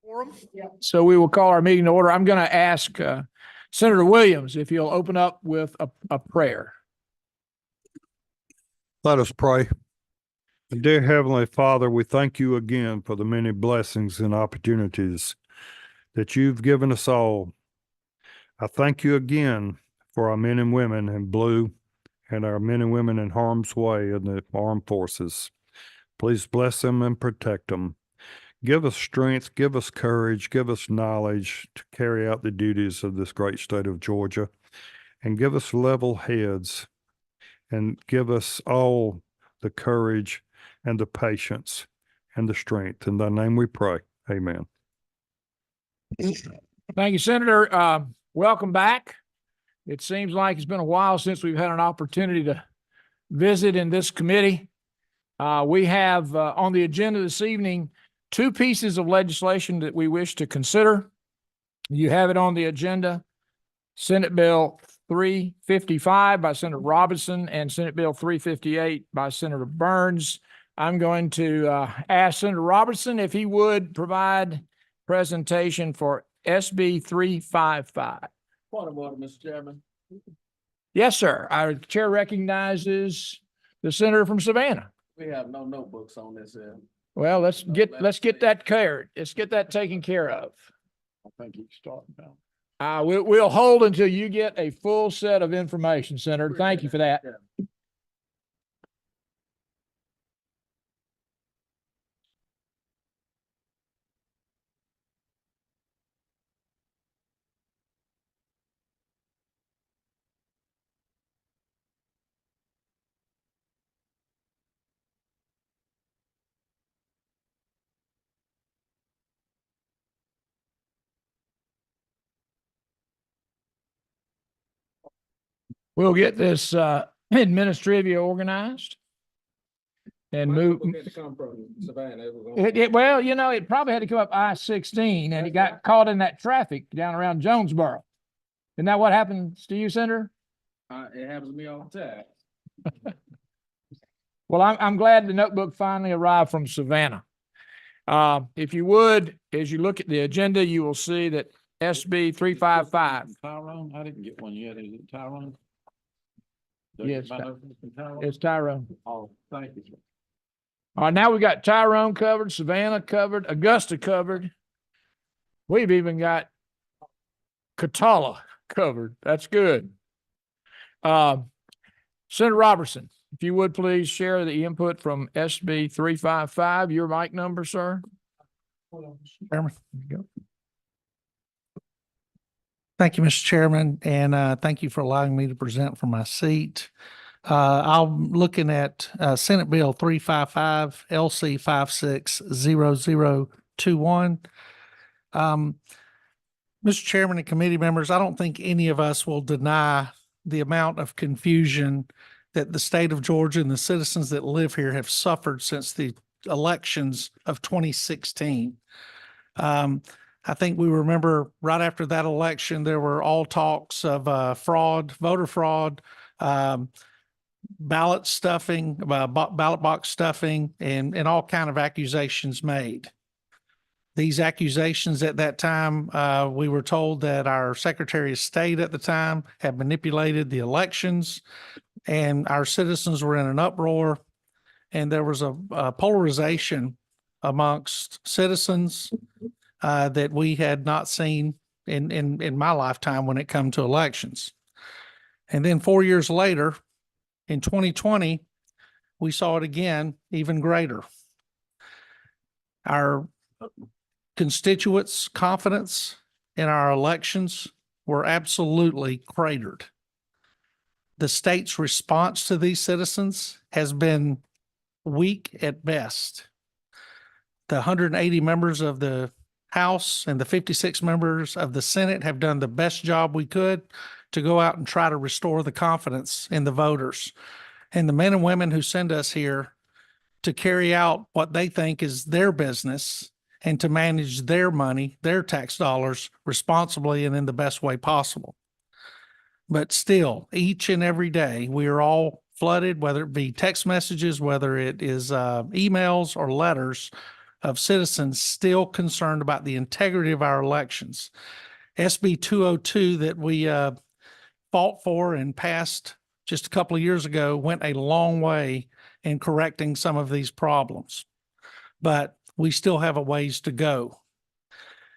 Forum. So we will call our meeting to order. I'm going to ask Senator Williams if he'll open up with a prayer. Let us pray. Dear Heavenly Father, we thank you again for the many blessings and opportunities that you've given us all. I thank you again for our men and women in blue and our men and women in harm's way in the armed forces. Please bless them and protect them. Give us strength, give us courage, give us knowledge to carry out the duties of this great state of Georgia, and give us level heads, and give us all the courage and the patience and the strength. In thy name we pray. Amen. Thank you, Senator. Welcome back. It seems like it's been a while since we've had an opportunity to visit in this committee. We have on the agenda this evening two pieces of legislation that we wish to consider. You have it on the agenda: Senate Bill 355 by Senator Robinson and Senate Bill 358 by Senator Burns. I'm going to ask Senator Robertson if he would provide presentation for SB 355. Point of order, Mr. Chairman. Yes, sir. Our chair recognizes the senator from Savannah. We have no notebooks on this. Well, let's get that cleared. Let's get that taken care of. I think you start now. We'll hold until you get a full set of information, Senator. Thank you for that. We'll get this administrivia organized and move. Well, you know, it probably had to come up I-16 and it got caught in that traffic down around Jonesboro. Isn't that what happens to you, Senator? It happens to me all the time. Well, I'm glad the notebook finally arrived from Savannah. If you would, as you look at the agenda, you will see that SB 355. Tyrone, I didn't get one yet. Is it Tyrone? Yes, it's Tyrone. Oh, thank you. All right, now we got Tyrone covered, Savannah covered, Augusta covered. We've even got Catala covered. That's good. Senator Robertson, if you would please share the input from SB 355, your mic number, sir. Chairman, there you go. Thank you, Mr. Chairman, and thank you for allowing me to present from my seat. I'm looking at Senate Bill 355, LC 560021. Mr. Chairman and committee members, I don't think any of us will deny the amount of confusion that the state of Georgia and the citizens that live here have suffered since the elections of 2016. I think we remember right after that election, there were all talks of fraud, voter fraud, ballot stuffing, ballot box stuffing, and all kind of accusations made. These accusations at that time, we were told that our Secretary of State at the time had manipulated the elections, and our citizens were in an uproar, and there was a polarization amongst citizens that we had not seen in my lifetime when it come to elections. And then 4 years later, in 2020, we saw it again, even greater. Our constituents' confidence in our elections were absolutely cratered. The state's response to these citizens has been weak at best. The 180 members of the House and the 56 members of the Senate have done the best job we could to go out and try to restore the confidence in the voters. And the men and women who send us here to carry out what they think is their business and to manage their money, their tax dollars responsibly and in the best way possible. But still, each and every day, we are all flooded, whether it be text messages, whether it is emails or letters of citizens still concerned about the integrity of our elections. SB 202 that we fought for and passed just a couple of years ago went a long way in correcting some of these problems. But we still have a ways to go.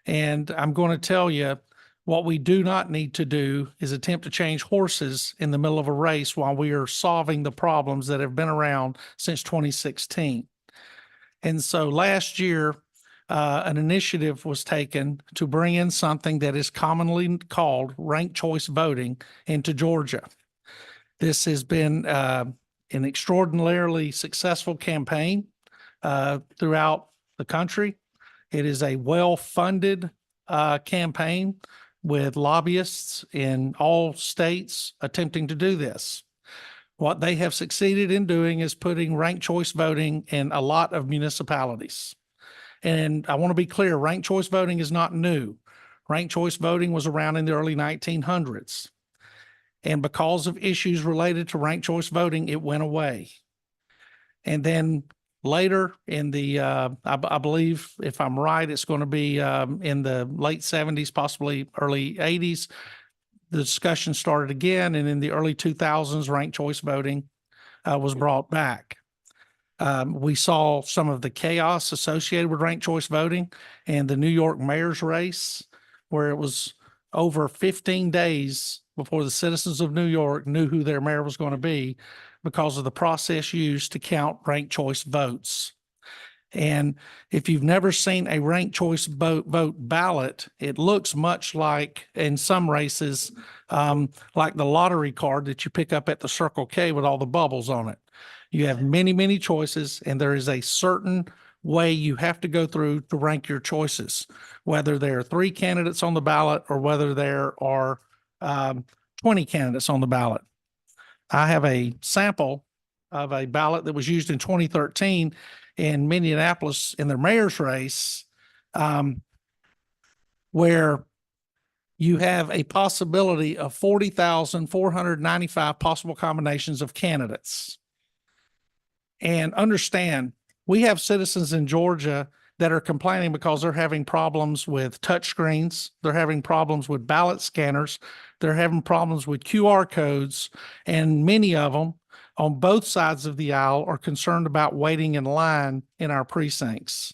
And I'm going to tell you, what we do not need to do is attempt to change horses in the middle of a race while we are solving the problems that have been around since 2016. And so last year, an initiative was taken to bring in something that is commonly called ranked choice voting into Georgia. This has been an extraordinarily successful campaign throughout the country. It is a well-funded campaign with lobbyists in all states attempting to do this. What they have succeeded in doing is putting ranked choice voting in a lot of municipalities. And I want to be clear, ranked choice voting is not new. Ranked choice voting was around in the early 1900s. And because of issues related to ranked choice voting, it went away. And then later in the, I believe, if I'm right, it's going to be in the late 70s, possibly early 80s, the discussion started again. And in the early 2000s, ranked choice voting was brought back. We saw some of the chaos associated with ranked choice voting and the New York mayor's race, where it was over 15 days before the citizens of New York knew who their mayor was going to be because of the process used to count ranked choice votes. And if you've never seen a ranked choice vote ballot, it looks much like, in some races, like the lottery card that you pick up at the Circle K with all the bubbles on it. You have many, many choices, and there is a certain way you have to go through to rank your choices, whether there are 3 candidates on the ballot or whether there are 20 candidates on the ballot. I have a sample of a ballot that was used in 2013 in Minneapolis in their mayor's race, where you have a possibility of 40,495 possible combinations of candidates. And understand, we have citizens in Georgia that are complaining because they're having problems with touchscreens. They're having problems with ballot scanners. They're having problems with QR codes. And many of them on both sides of the aisle are concerned about waiting in line in our precincts.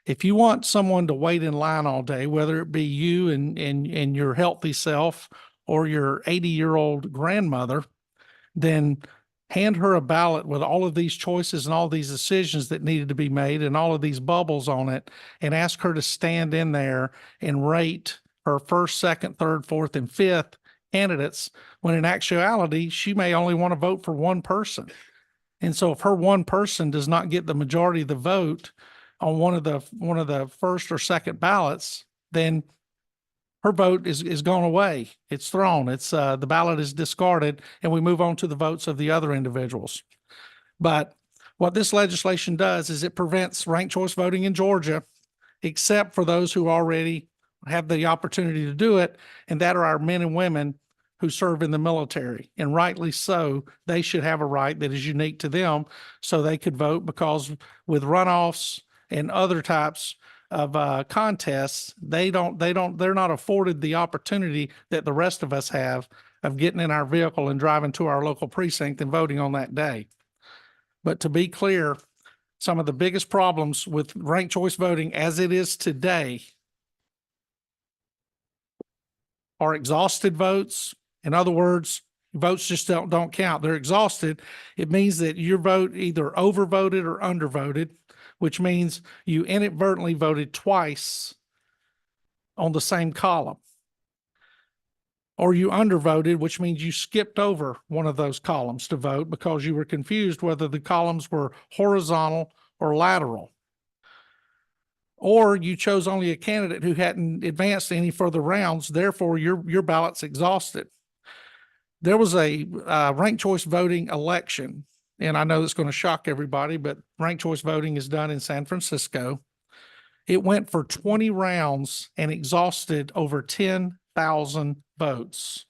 If you want someone to wait in line all day, whether it be you and your healthy self or your 80-year-old grandmother, then hand her a ballot with all of these choices and all these decisions that needed to be made and all of these bubbles on it, and ask her to stand in there and rate her first, second, third, fourth, and fifth candidates, when in actuality, she may only want to vote for one person. And so if her one person does not get the majority of the vote on one of the first or second ballots, then her vote is gone away. It's thrown. It's the ballot is discarded, and we move on to the votes of the other individuals. But what this legislation does is it prevents ranked choice voting in Georgia, except for those who already have the opportunity to do it, and that are our men and women who serve in the military. And rightly so, they should have a right that is unique to them so they could vote, because with runoffs and other types of contests, they're not afforded the opportunity that the rest of us have of getting in our vehicle and driving to our local precinct and voting on that day. But to be clear, some of the biggest problems with ranked choice voting as it is today are exhausted votes. In other words, votes just don't count. They're exhausted. It means that your vote either overvoted or undervoted, which means you inadvertently voted twice on the same column. Or you undervoted, which means you skipped over one of those columns to vote because you were confused whether the columns were horizontal or lateral. Or you chose only a candidate who hadn't advanced any further rounds, therefore your ballot's exhausted. There was a ranked choice voting election, and I know it's going to shock everybody, but ranked choice voting is done in San Francisco. It went for 20 rounds and exhausted over 10,000 votes.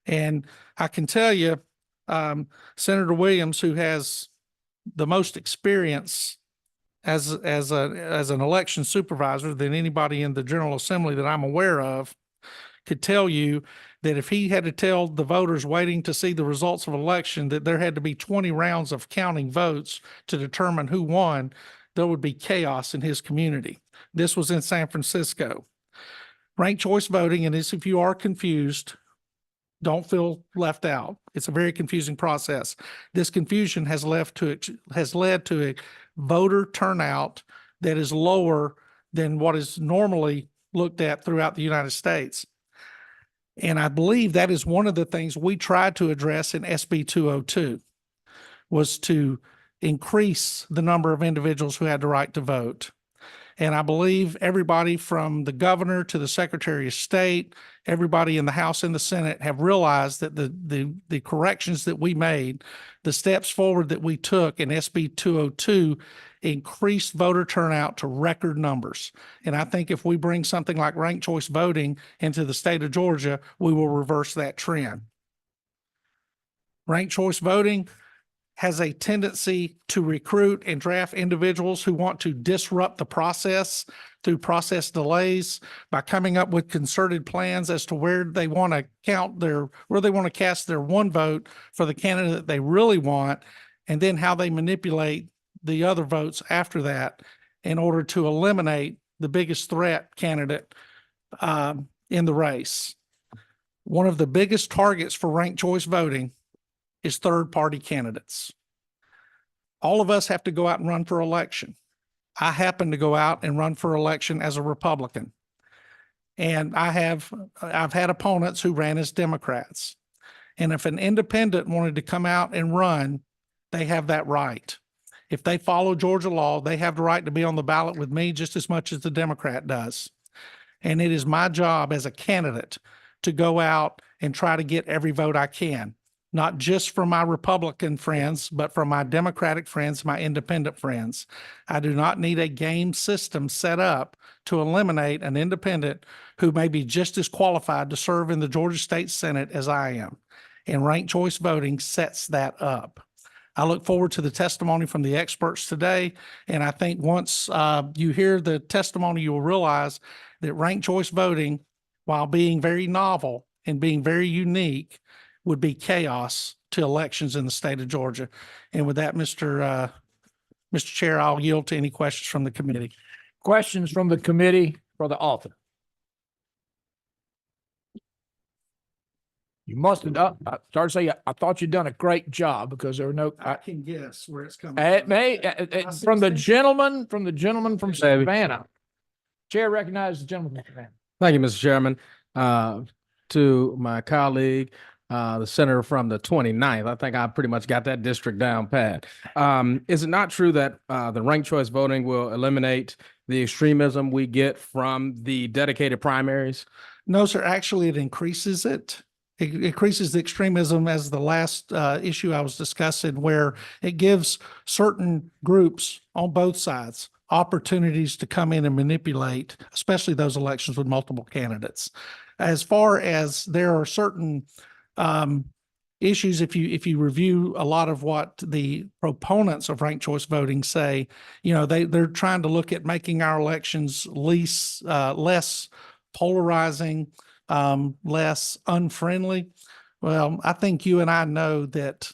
And I can tell you, Senator Williams, who has the most experience as an election supervisor than anybody in the General Assembly that I'm aware of could tell you that if he had to tell the voters waiting to see the results of an election that there had to be 20 rounds of counting votes to determine who won, there would be chaos in his community. This was in San Francisco. Ranked choice voting, and if you are confused, don't feel left out. It's a very confusing process. This confusion has led to a voter turnout that is lower than what is normally looked at throughout the United States. And I believe that is one of the things we tried to address in SB 202, was to increase the number of individuals who had the right to vote. And I believe everybody from the governor to the Secretary of State, everybody in the House and the Senate have realized that the corrections that we made, the steps forward that we took in SB 202 increased voter turnout to record numbers. And I think if we bring something like ranked choice voting into the state of Georgia, we will reverse that trend. Ranked choice voting has a tendency to recruit and draft individuals who want to disrupt the process through process delays by coming up with concerted plans as to where they want to cast their one vote for the candidate that they really want, and then how they manipulate the other votes after that in order to eliminate the biggest threat candidate in the race. One of the biggest targets for ranked choice voting is third-party candidates. All of us have to go out and run for election. I happen to go out and run for election as a Republican. And I've had opponents who ran as Democrats. And if an independent wanted to come out and run, they have that right. If they follow Georgia law, they have the right to be on the ballot with me just as much as the Democrat does. And it is my job as a candidate to go out and try to get every vote I can, not just from my Republican friends, but from my Democratic friends, my independent friends. I do not need a game system set up to eliminate an independent who may be just as qualified to serve in the Georgia State Senate as I am. And ranked choice voting sets that up. I look forward to the testimony from the experts today. And I think once you hear the testimony, you will realize that ranked choice voting, while being very novel and being very unique, would be chaos to elections in the state of Georgia. And with that, Mr. Chair, I'll yield to any questions from the committee. Questions from the committee for the author? You must have, I started to say, I thought you'd done a great job because there were no, I can guess where it's coming it may, from the gentleman from Savannah. Chair recognizes the gentleman from Savannah. Thank you, Mr. Chairman. To my colleague, the senator from the 29th, I think I pretty much got that district down pat. Is it not true that the ranked choice voting will eliminate the extremism we get from the dedicated primaries? No, sir. Actually, it increases it. It increases the extremism, as the last issue I was discussing, where it gives certain groups on both sides opportunities to come in and manipulate, especially those elections with multiple candidates. As far as there are certain issues, if you review a lot of what the proponents of ranked choice voting say, they're trying to look at making our elections less polarizing, less unfriendly. Well, I think you and I know that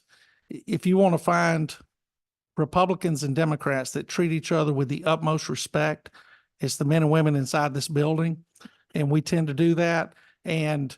if you want to find Republicans and Democrats that treat each other with the utmost respect, it's the men and women inside this building. And we tend to do that. And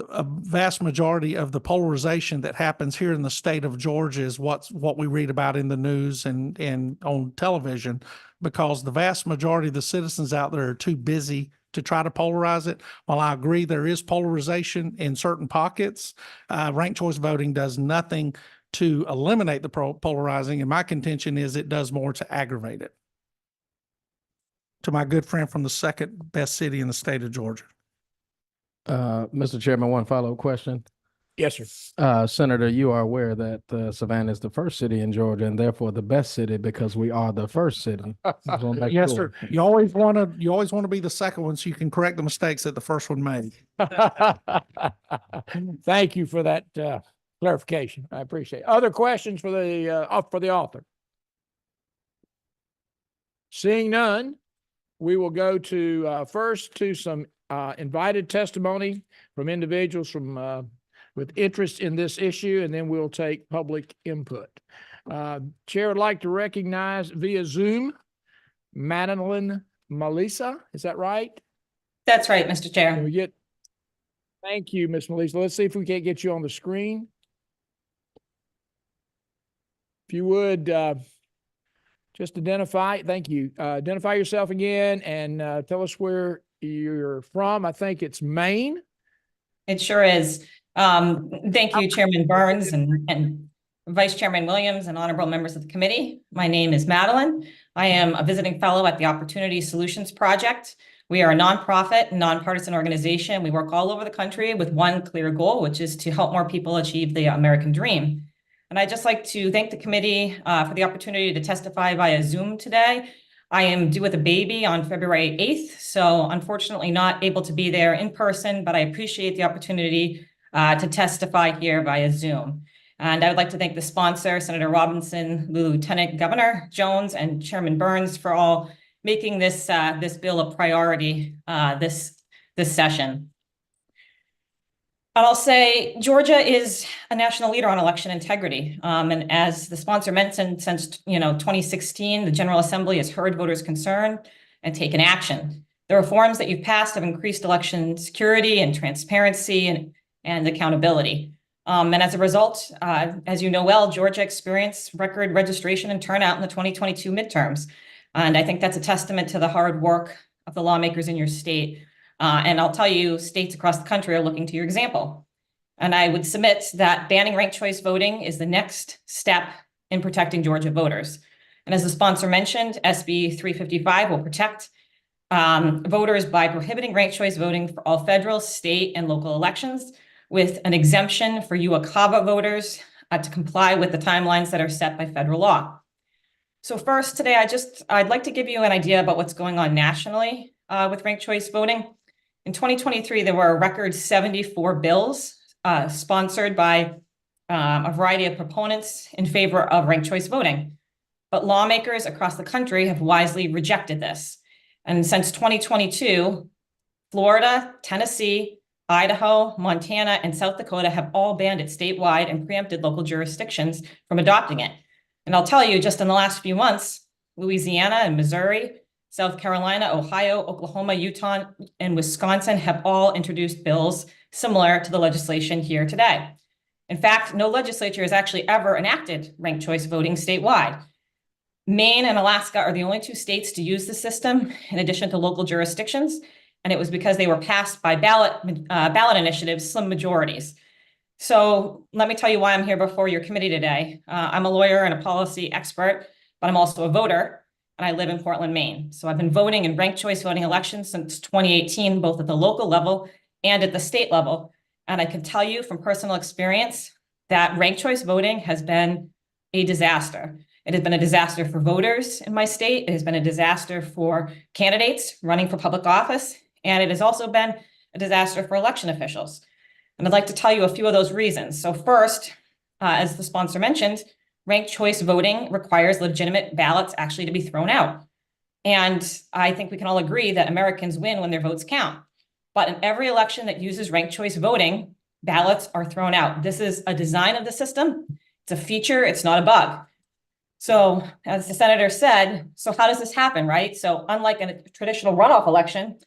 a vast majority of the polarization that happens here in the state of Georgia is what we read about in the news and on television, because the vast majority of the citizens out there are too busy to try to polarize it. While I agree there is polarization in certain pockets, ranked choice voting does nothing to eliminate the polarizing, and my contention is it does more to aggravate it. To my good friend from the second best city in the state of Georgia. Mr. Chairman, one follow-up question. Yes, sir. Senator, you are aware that Savannah is the first city in Georgia and therefore the best city because we are the first city. Yes, sir. You always want to be the second one so you can correct the mistakes that the first one made. Thank you for that clarification. I appreciate it. Other questions for the author? Seeing none, we will go to first to some invited testimony from individuals from with interest in this issue, and then we'll take public input. Chair would like to recognize via Zoom Madeline Melissa. Is that right? That's right, Mr. Can Chair. we get? Thank you, Ms. Melissa. Let's see if we can't get you on the screen. If you would, just thank you. Identify yourself again and tell us where you're from. I think it's Maine. It sure is. Thank you, Chairman Burns and Vice Chairman Williams and honorable members of the committee. My name is Madeline. I am a visiting fellow at the Opportunity Solutions Project. We are a nonprofit, nonpartisan organization. We work all over the country with one clear goal, which is to help more people achieve the American dream. And I'd just like to thank the committee for the opportunity to testify via Zoom today. I am due with a baby on February 8th, so unfortunately not able to be there in person, but I appreciate the opportunity to testify here via Zoom. And I would like to thank the sponsor, Senator Robinson, Lieutenant Governor Jones, and Chairman Burns for all making this bill a priority this session. And I'll say Georgia is a national leader on election integrity. And as the sponsor mentioned, since 2016, the General Assembly has heard voters' concern and taken action. The reforms that you've passed have increased election security and transparency and accountability. And as a result, as you know well, Georgia experienced record registration and turnout in the 2022 midterms. And I think that's a testament to the hard work of the lawmakers in your state. And I'll tell you, states across the country are looking to your example. And I would submit that banning ranked choice voting is the next step in protecting Georgia voters. And as the sponsor mentioned, SB 355 will protect voters by prohibiting ranked choice voting for all federal, state, and local elections, with an exemption for UOCAVA voters to comply with the timelines that are set by federal law. So first today, I'd like to give you an idea about what's going on nationally with ranked choice voting. In 2023, there were a record 74 bills sponsored by a variety of proponents in favor of ranked choice voting. But lawmakers across the country have wisely rejected this. And since 2022, Florida, Tennessee, Idaho, Montana, and South Dakota have all banned it statewide and preempted local jurisdictions from adopting it. And I'll tell you, just in the last few months, Louisiana and Missouri, South Carolina, Ohio, Oklahoma, Utah, and Wisconsin have all introduced bills similar to the legislation here today. In fact, no legislature has actually ever enacted ranked choice voting statewide. Maine and Alaska are the only two states to use the system in addition to local jurisdictions. And it was because they were passed by ballot initiatives, slim majorities. So let me tell you why I'm here before your committee today. I'm a lawyer and a policy expert, but I'm also a voter, and I live in Portland, Maine. So I've been voting in ranked choice voting elections since 2018, both at the local level and at the state level. And I can tell you from personal experience that ranked choice voting has been a disaster. It has been a disaster for voters in my state. It has been a disaster for candidates running for public office. And it has also been a disaster for election officials. And I'd like to tell you a few of those reasons. So first, as the sponsor mentioned, ranked choice voting requires legitimate ballots actually to be thrown out. And I think we can all agree that Americans win when their votes count. But in every election that uses ranked choice voting, ballots are thrown out. This is a design of the system. It's a feature, it's not a bug. So as the senator said, so how does this happen, right? So unlike a traditional runoff election,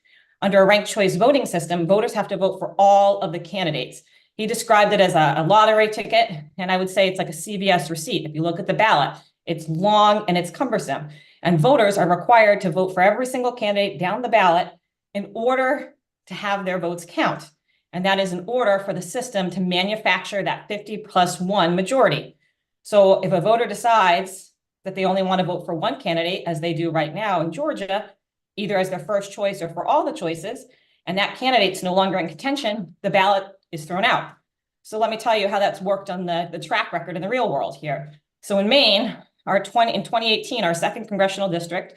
under a ranked choice voting system, voters have to vote for all of the candidates. He described it as a lottery ticket, and I would say it's like a CVS receipt. If you look at the ballot, it's long and it's cumbersome. And voters are required to vote for every single candidate down the ballot in order to have their votes count. And that is in order for the system to manufacture that 50+1 majority. So if a voter decides that they only want to vote for one candidate, as they do right now in Georgia, either as their first choice or for all the choices, and that candidate's no longer in contention, the ballot is thrown out. So let me tell you how that's worked on the track record in the real world here. So in Maine, in 2018, our 2nd congressional district,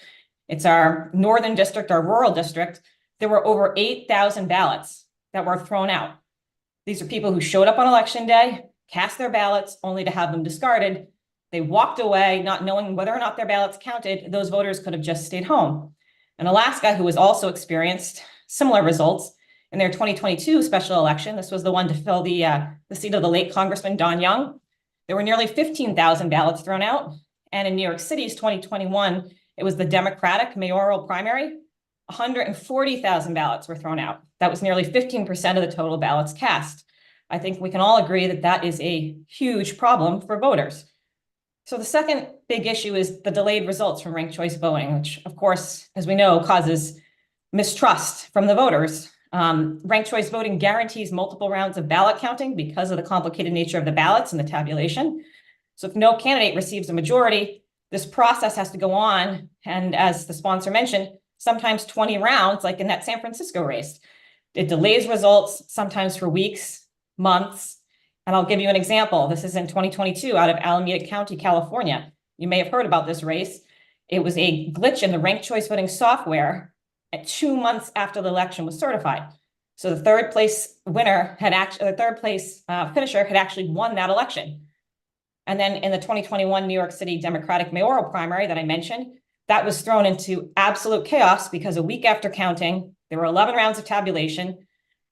it's our northern district, our rural district, there were over 8,000 ballots that were thrown out. These are people who showed up on election day, cast their ballots only to have them discarded They walked away not knowing whether or not their ballots counted. Those voters could have just stayed home. In Alaska, who has also experienced similar results in their 2022 special election, this was the one to fill the seat of the late Congressman Don Young. There were nearly 15,000 ballots thrown out. And in New York City's 2021, it was the Democratic mayoral primary. 140,000 ballots were thrown out. That was nearly 15% of the total ballots cast. I think we can all agree that that is a huge problem for voters. So the second big issue is the delayed results from ranked choice voting, which of course, as we know, causes mistrust from the voters. Ranked choice voting guarantees multiple rounds of ballot counting because of the complicated nature of the ballots and the tabulation. So if no candidate receives a majority, this process has to go on. And as the sponsor mentioned, sometimes 20 rounds, like in that San Francisco race. It delays results, sometimes for weeks, months. And I'll give you an example. This is in 2022 out of Alameda County, California. You may have heard about this race. It was a glitch in the ranked choice voting software at 2 months after the election was certified. So the third place winner had actually, the third place finisher had actually won that election. And then in the 2021 New York City Democratic mayoral primary that I mentioned, that was thrown into absolute chaos because a week after counting, there were 11 rounds of tabulation.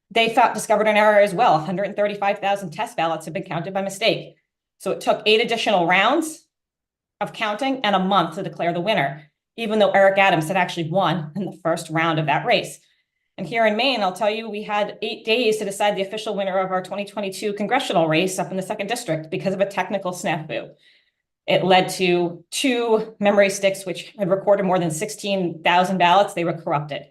They discovered an error as well. 135,000 test ballots had been counted by mistake. So it took 8 additional rounds of counting and a month to declare the winner, even though Eric Adams had actually won in the first round of that race. And here in Maine, I'll tell you, we had 8 days to decide the official winner of our 2022 congressional race up in the 2nd district because of a technical snafu. It led to 2 memory sticks, which had recorded more than 16,000 ballots. They were corrupted.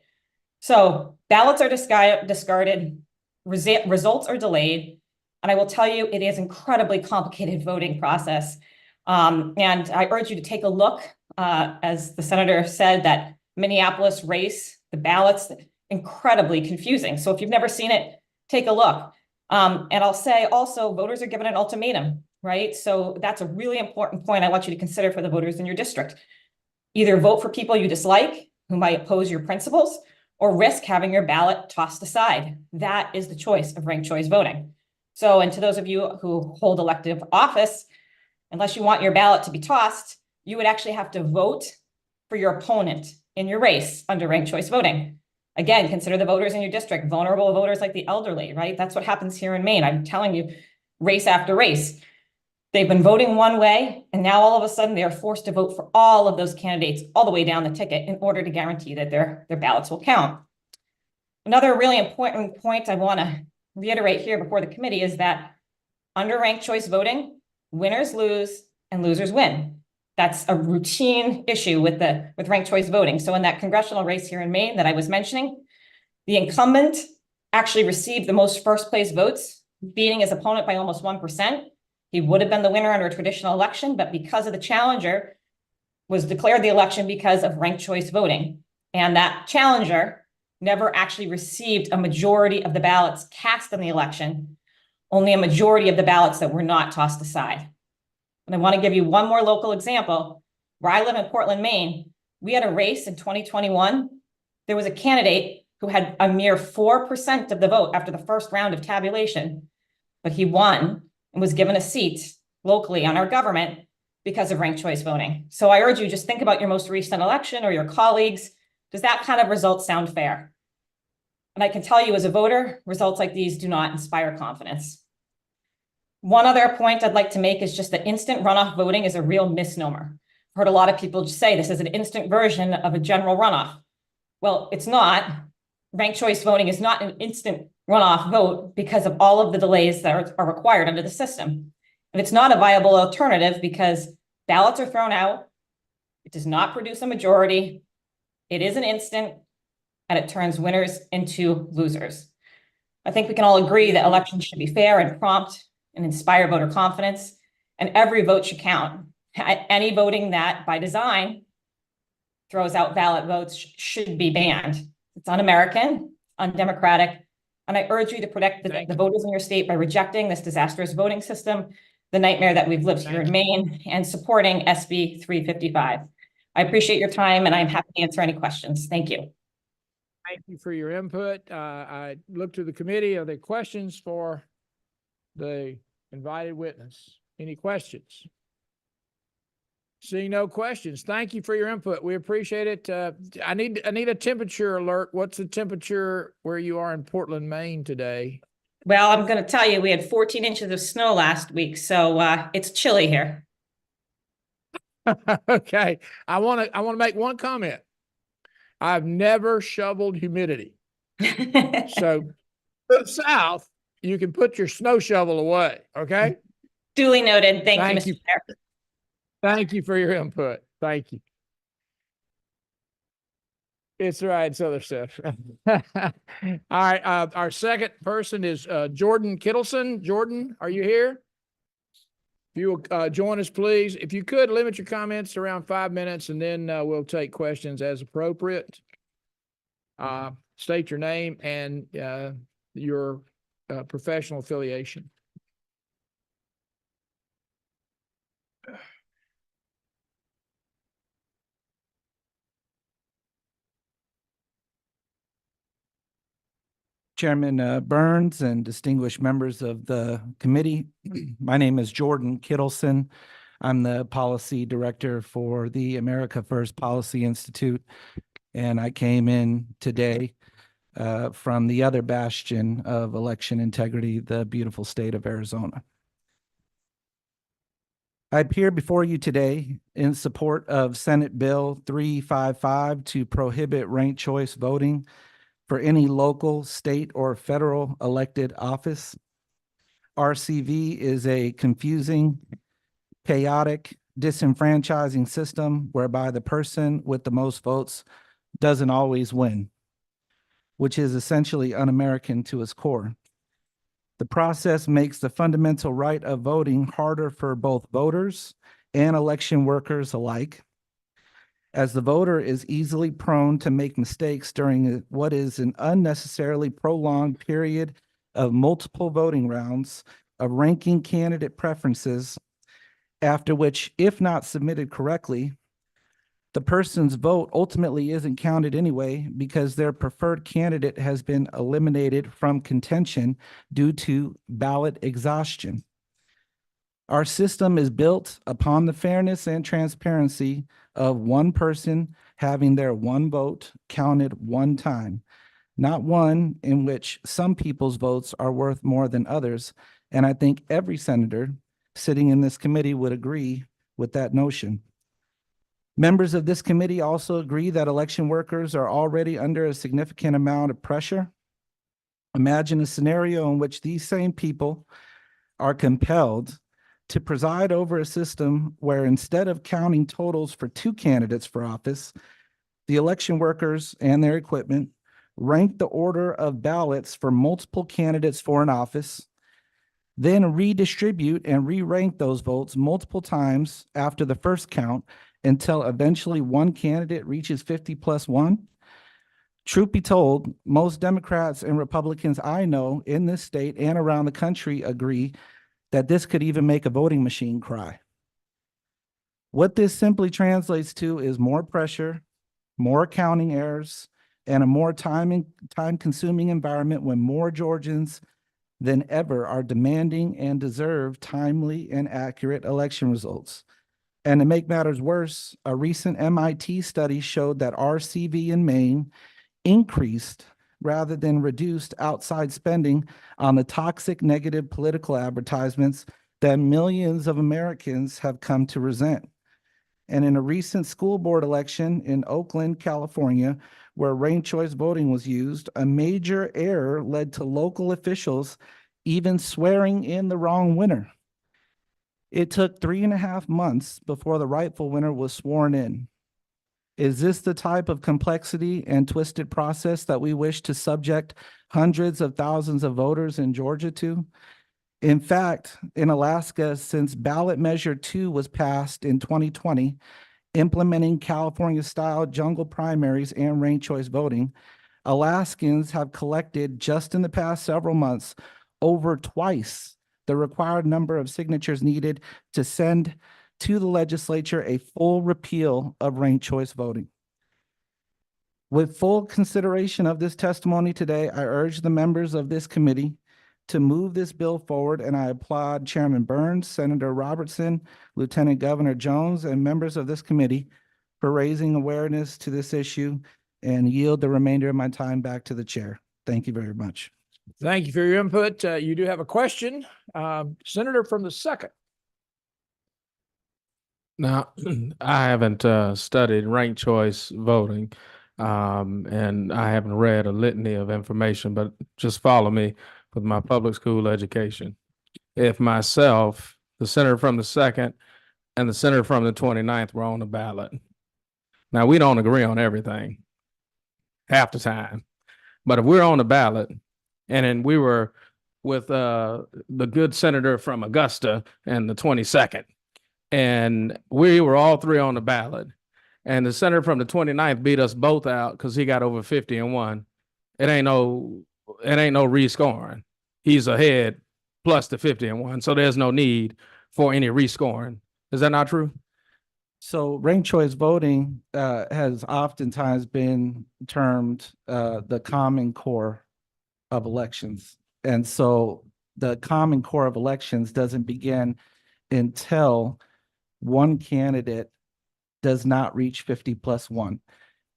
So ballots are discarded, results are delayed. And I will tell you, it is an incredibly complicated voting process. And I urge you to take a look, as the senator said, that Minneapolis race, the ballots, incredibly confusing. So if you've never seen it, take a look. And I'll say also, voters are given an ultimatum, right? So that's a really important point I want you to consider for the voters in your district. Either vote for people you dislike, who might oppose your principles, or risk having your ballot tossed aside. That is the choice of ranked choice voting. So, and to those of you who hold elective office, unless you want your ballot to be tossed, you would actually have to vote for your opponent in your race under ranked choice voting. Again, consider the voters in your district, vulnerable voters like the elderly, right? That's what happens here in Maine. I'm telling you, race after race. They've been voting one way, and now all of a sudden they are forced to vote for all of those candidates all the way down the ticket in order to guarantee that their ballots will count. Another really important point I want to reiterate here before the committee is that under ranked choice voting, winners lose and losers win. That's a routine issue with ranked choice voting. So in that congressional race here in Maine that I was mentioning, the incumbent actually received the most first place votes, beating his opponent by almost 1%. He would have been the winner under a traditional election, but because of the challenger was declared the election because of ranked choice voting. And that challenger never actually received a majority of the ballots cast in the election, only a majority of the ballots that were not tossed aside. And I want to give you one more local example. Where I live in Portland, Maine, we had a race in 2021. There was a candidate who had a mere 4% of the vote after the first round of tabulation, but he won and was given a seat locally on our government because of ranked choice voting. So I urge you, just think about your most recent election or your colleagues. Does that kind of result sound fair? And I can tell you as a voter, results like these do not inspire confidence. One other point I'd like to make is just that instant runoff voting is a real misnomer. I've heard a lot of people just say this is an instant version of a general runoff. Well, it's not. Ranked choice voting is not an instant runoff vote because of all of the delays that are required under the system. And it's not a viable alternative because ballots are thrown out. It does not produce a majority. It is an instant, and it turns winners into losers. I think we can all agree that elections should be fair and prompt and inspire voter confidence, and every vote should count. Any voting that, by design, throws out ballot votes should be banned. It's un-American, undemocratic, and I urge you to protect the voters in your state by rejecting this disastrous voting system, the nightmare that we've lived here in Maine, and supporting SB 355. I appreciate your time, and I'm happy to answer any questions. Thank you. Thank you for your input. I look to the committee. Are there questions for the invited witness? Any questions? Seeing no questions. Thank you for your input. We appreciate it. I need a temperature alert. What's the temperature where you are in Portland, Maine today? Well, I'm going to tell you, we had 14 inches of snow last week, so it's chilly here. Okay, I want to make one comment. I've never shoveled humidity. So to the south, you can put your snow shovel away, okay? Duly noted. Thank you, Thank Mr. you. Chair. Thank you for your input. Thank you. It's all right, it's other stuff. All right, our second person is Jordan Kittleson. Jordan, are you here? If you will join us, please. If you could, limit your comments to around 5 minutes, and then we'll take questions as appropriate. State your name and your professional affiliation. Chairman Burns and distinguished members of the committee. My name is Jordan Kittleson. I'm the policy director for the America First Policy Institute. And I came in today from the other bastion of election integrity, the beautiful state of Arizona. I appear before you today in support of Senate Bill 355 to prohibit ranked choice voting for any local, state, or federal elected office. RCV is a confusing, chaotic, disenfranchising system whereby the person with the most votes doesn't always win, which is essentially un-American to its core. The process makes the fundamental right of voting harder for both voters and election workers alike, as the voter is easily prone to make mistakes during what is an unnecessarily prolonged period of multiple voting rounds of ranking candidate preferences, after which, if not submitted correctly, the person's vote ultimately isn't counted anyway because their preferred candidate has been eliminated from contention due to ballot exhaustion. Our system is built upon the fairness and transparency of one person having their one vote counted one time, not one in which some people's votes are worth more than others. And I think every senator sitting in this committee would agree with that notion. Members of this committee also agree that election workers are already under a significant amount of pressure. Imagine a scenario in which these same people are compelled to preside over a system where instead of counting totals for two candidates for office, the election workers and their equipment rank the order of ballots for multiple candidates for an office, then redistribute and re-rank those votes multiple times after the first count until eventually one candidate reaches 50+1. Truth be told, most Democrats and Republicans I know in this state and around the country agree that this could even make a voting machine cry. What this simply translates to is more pressure, more counting errors, and a more time-consuming environment when more Georgians than ever are demanding and deserve timely and accurate election results. And to make matters worse, a recent MIT study showed that RCV in Maine increased rather than reduced outside spending on the toxic negative political advertisements that millions of Americans have come to resent. And in a recent school board election in Oakland, California, where ranked choice voting was used, a major error led to local officials even swearing in the wrong winner. It took 3.5 months before the rightful winner was sworn in. Is this the type of complexity and twisted process that we wish to subject hundreds of thousands of voters in Georgia to? In fact, in Alaska, since ballot measure 2 was passed in 2020, implementing California-style jungle primaries and ranked choice voting, Alaskans have collected just in the past several months over twice the required number of signatures needed to send to the legislature a full repeal of ranked choice voting. With full consideration of this testimony today, I urge the members of this committee to move this bill forward, and I applaud Chairman Burns, Senator Robertson, Lieutenant Governor Jones, and members of this committee for raising awareness to this issue, and yield the remainder of my time back to the chair. Thank you very much. Thank you for your input. You do have a question. Senator from the second. Now, I haven't studied ranked choice voting, and I haven't read a litany of information, but just follow me with my public school education. If myself, the senator from the second, and the senator from the 29th were on the ballot. Now, we don't agree on everything half the time, but if we're on the ballot and then we were with the good senator from Augusta and the 22nd, and we were all three on the ballot, and the senator from the 29th beat us both out because he got over 50 and won. It ain't no rescoring. He's ahead plus the 50 and 1. So there's no need for any rescoring. Is that not true? So ranked choice voting has oftentimes been termed the Common Core of elections. And so the Common Core of elections doesn't begin until one candidate does not reach 50+1.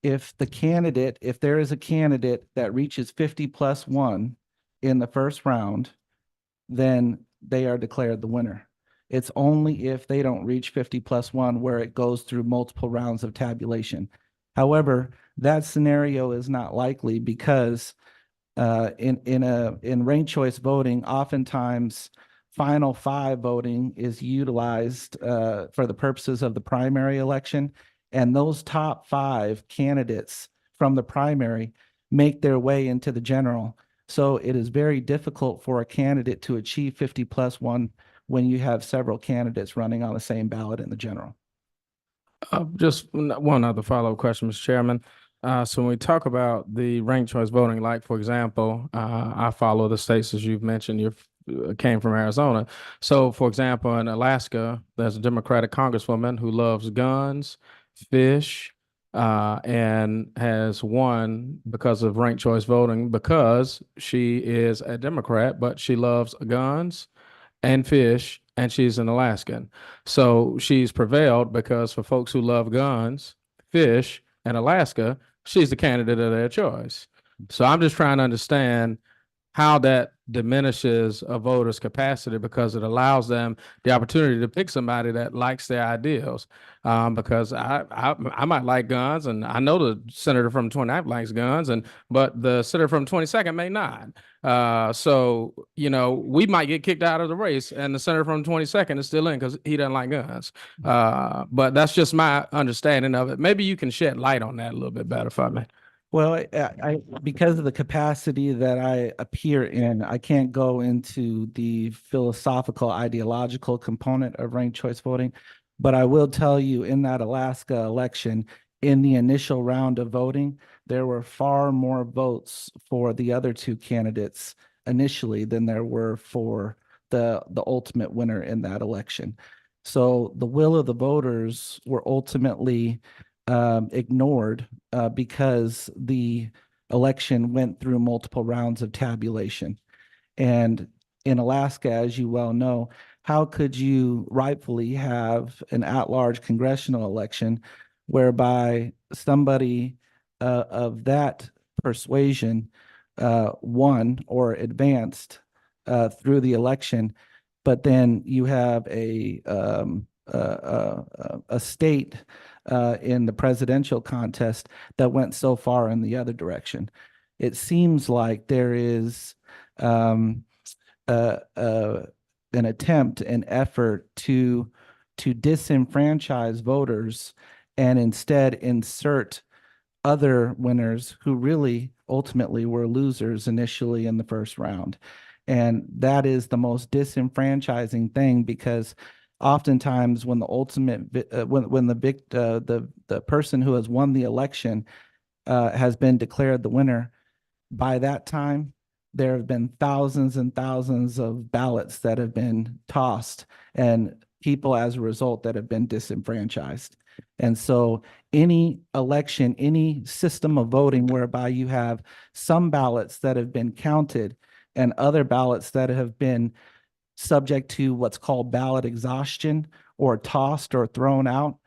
If there is a candidate that reaches 50+1 in the first round, then they are declared the winner. It's only if they don't reach 50+1 where it goes through multiple rounds of tabulation. However, that scenario is not likely because in ranked choice voting, oftentimes final five voting is utilized for the purposes of the primary election, and those top five candidates from the primary make their way into the general. So it is very difficult for a candidate to achieve 50+1 when you have several candidates running on the same ballot in the general. Just one other follow-up question, Mr. Chairman. So when we talk about the ranked choice voting, like, for example, I follow the states as you've mentioned, you came from Arizona. So, for example, in Alaska, there's a Democratic congresswoman who loves guns, fish, and has won because of ranked choice voting because she is a Democrat, but she loves guns and fish, and she's an Alaskan. So she's prevailed because for folks who love guns, fish, and Alaska, she's the candidate of their choice. So I'm just trying to understand how that diminishes a voter's capacity because it allows them the opportunity to pick somebody that likes their ideals. Because I might like guns, and I know the senator from 29th likes guns, but the senator from 22nd may not. So, we might get kicked out of the race, and the senator from 22nd is still in because he doesn't like guns. But that's just my understanding of it. Maybe you can shed light on that a little bit better for me. Well, I because of the capacity that I appear in, I can't go into the philosophical, ideological component of ranked choice voting. But I will tell you, in that Alaska election, in the initial round of voting, there were far more votes for the other two candidates initially than there were for the ultimate winner in that election. So the will of the voters were ultimately ignored because the election went through multiple rounds of tabulation. And in Alaska, as you well know, how could you rightfully have an at-large congressional election whereby somebody of that persuasion won or advanced through the election, but then you have a state in the presidential contest that went so far in the other direction? It seems like there is an attempt, an effort to disenfranchise voters and instead insert other winners who really ultimately were losers initially in the first round. And that is the most disenfranchising thing, because oftentimes when the ultimate when the person who has won the election has been declared the winner, by that time there have been thousands and thousands of ballots that have been tossed and people as a result that have been disenfranchised. And so any election, any system of voting whereby you have some ballots that have been counted and other ballots that have been subject to what's called ballot exhaustion or tossed or thrown out.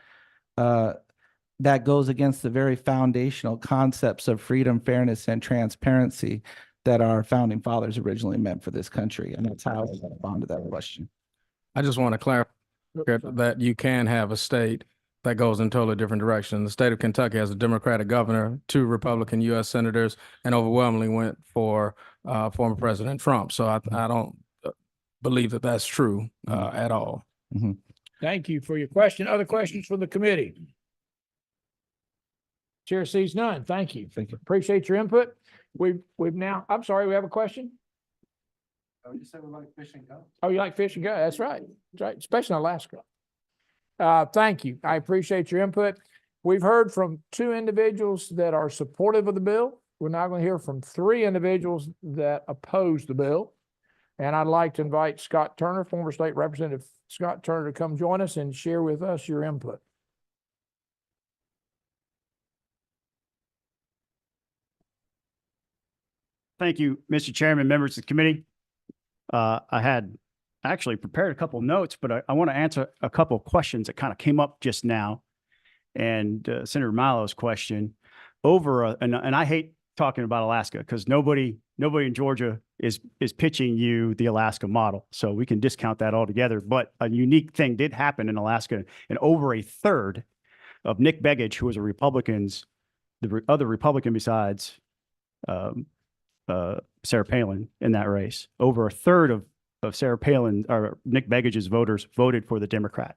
That goes against the very foundational concepts of freedom, fairness, and transparency that our founding fathers originally meant for this country. And that's how I would respond to that question. I just want to clarify that you can have a state that goes in totally different direction. The state of Kentucky has a Democratic governor, 2 Republican U.S. senators, and overwhelmingly went for former President Trump. So I don't believe that that's true at all. Thank you for your question. Other questions from the committee? Chair sees none. Thank you. Thank you. Appreciate your input. We've now, I'm sorry, we have a question? You said we like fish and go. Oh, you like fish and go? That's right. That's right, especially in Alaska. Thank you. I appreciate your input. We've heard from 2 individuals that are supportive of the bill. We're now going to hear from 3 individuals that oppose the bill. And I'd like to invite Scott Turner, former state representative Scott Turner, to come join us and share with us your input. Thank you, Mr. Chairman, members of the committee. I had actually prepared a couple notes, but I want to answer a couple of questions that kind of came up just now. And Senator Milo's question and I hate talking about Alaska because nobody in Georgia is pitching you the Alaska model. So we can discount that altogether. But a unique thing did happen in Alaska, and over a third of Nick Begich, who was the other Republican besides Sarah Palin in that race, over a third of Sarah Palin or Nick Begich's voters voted for the Democrat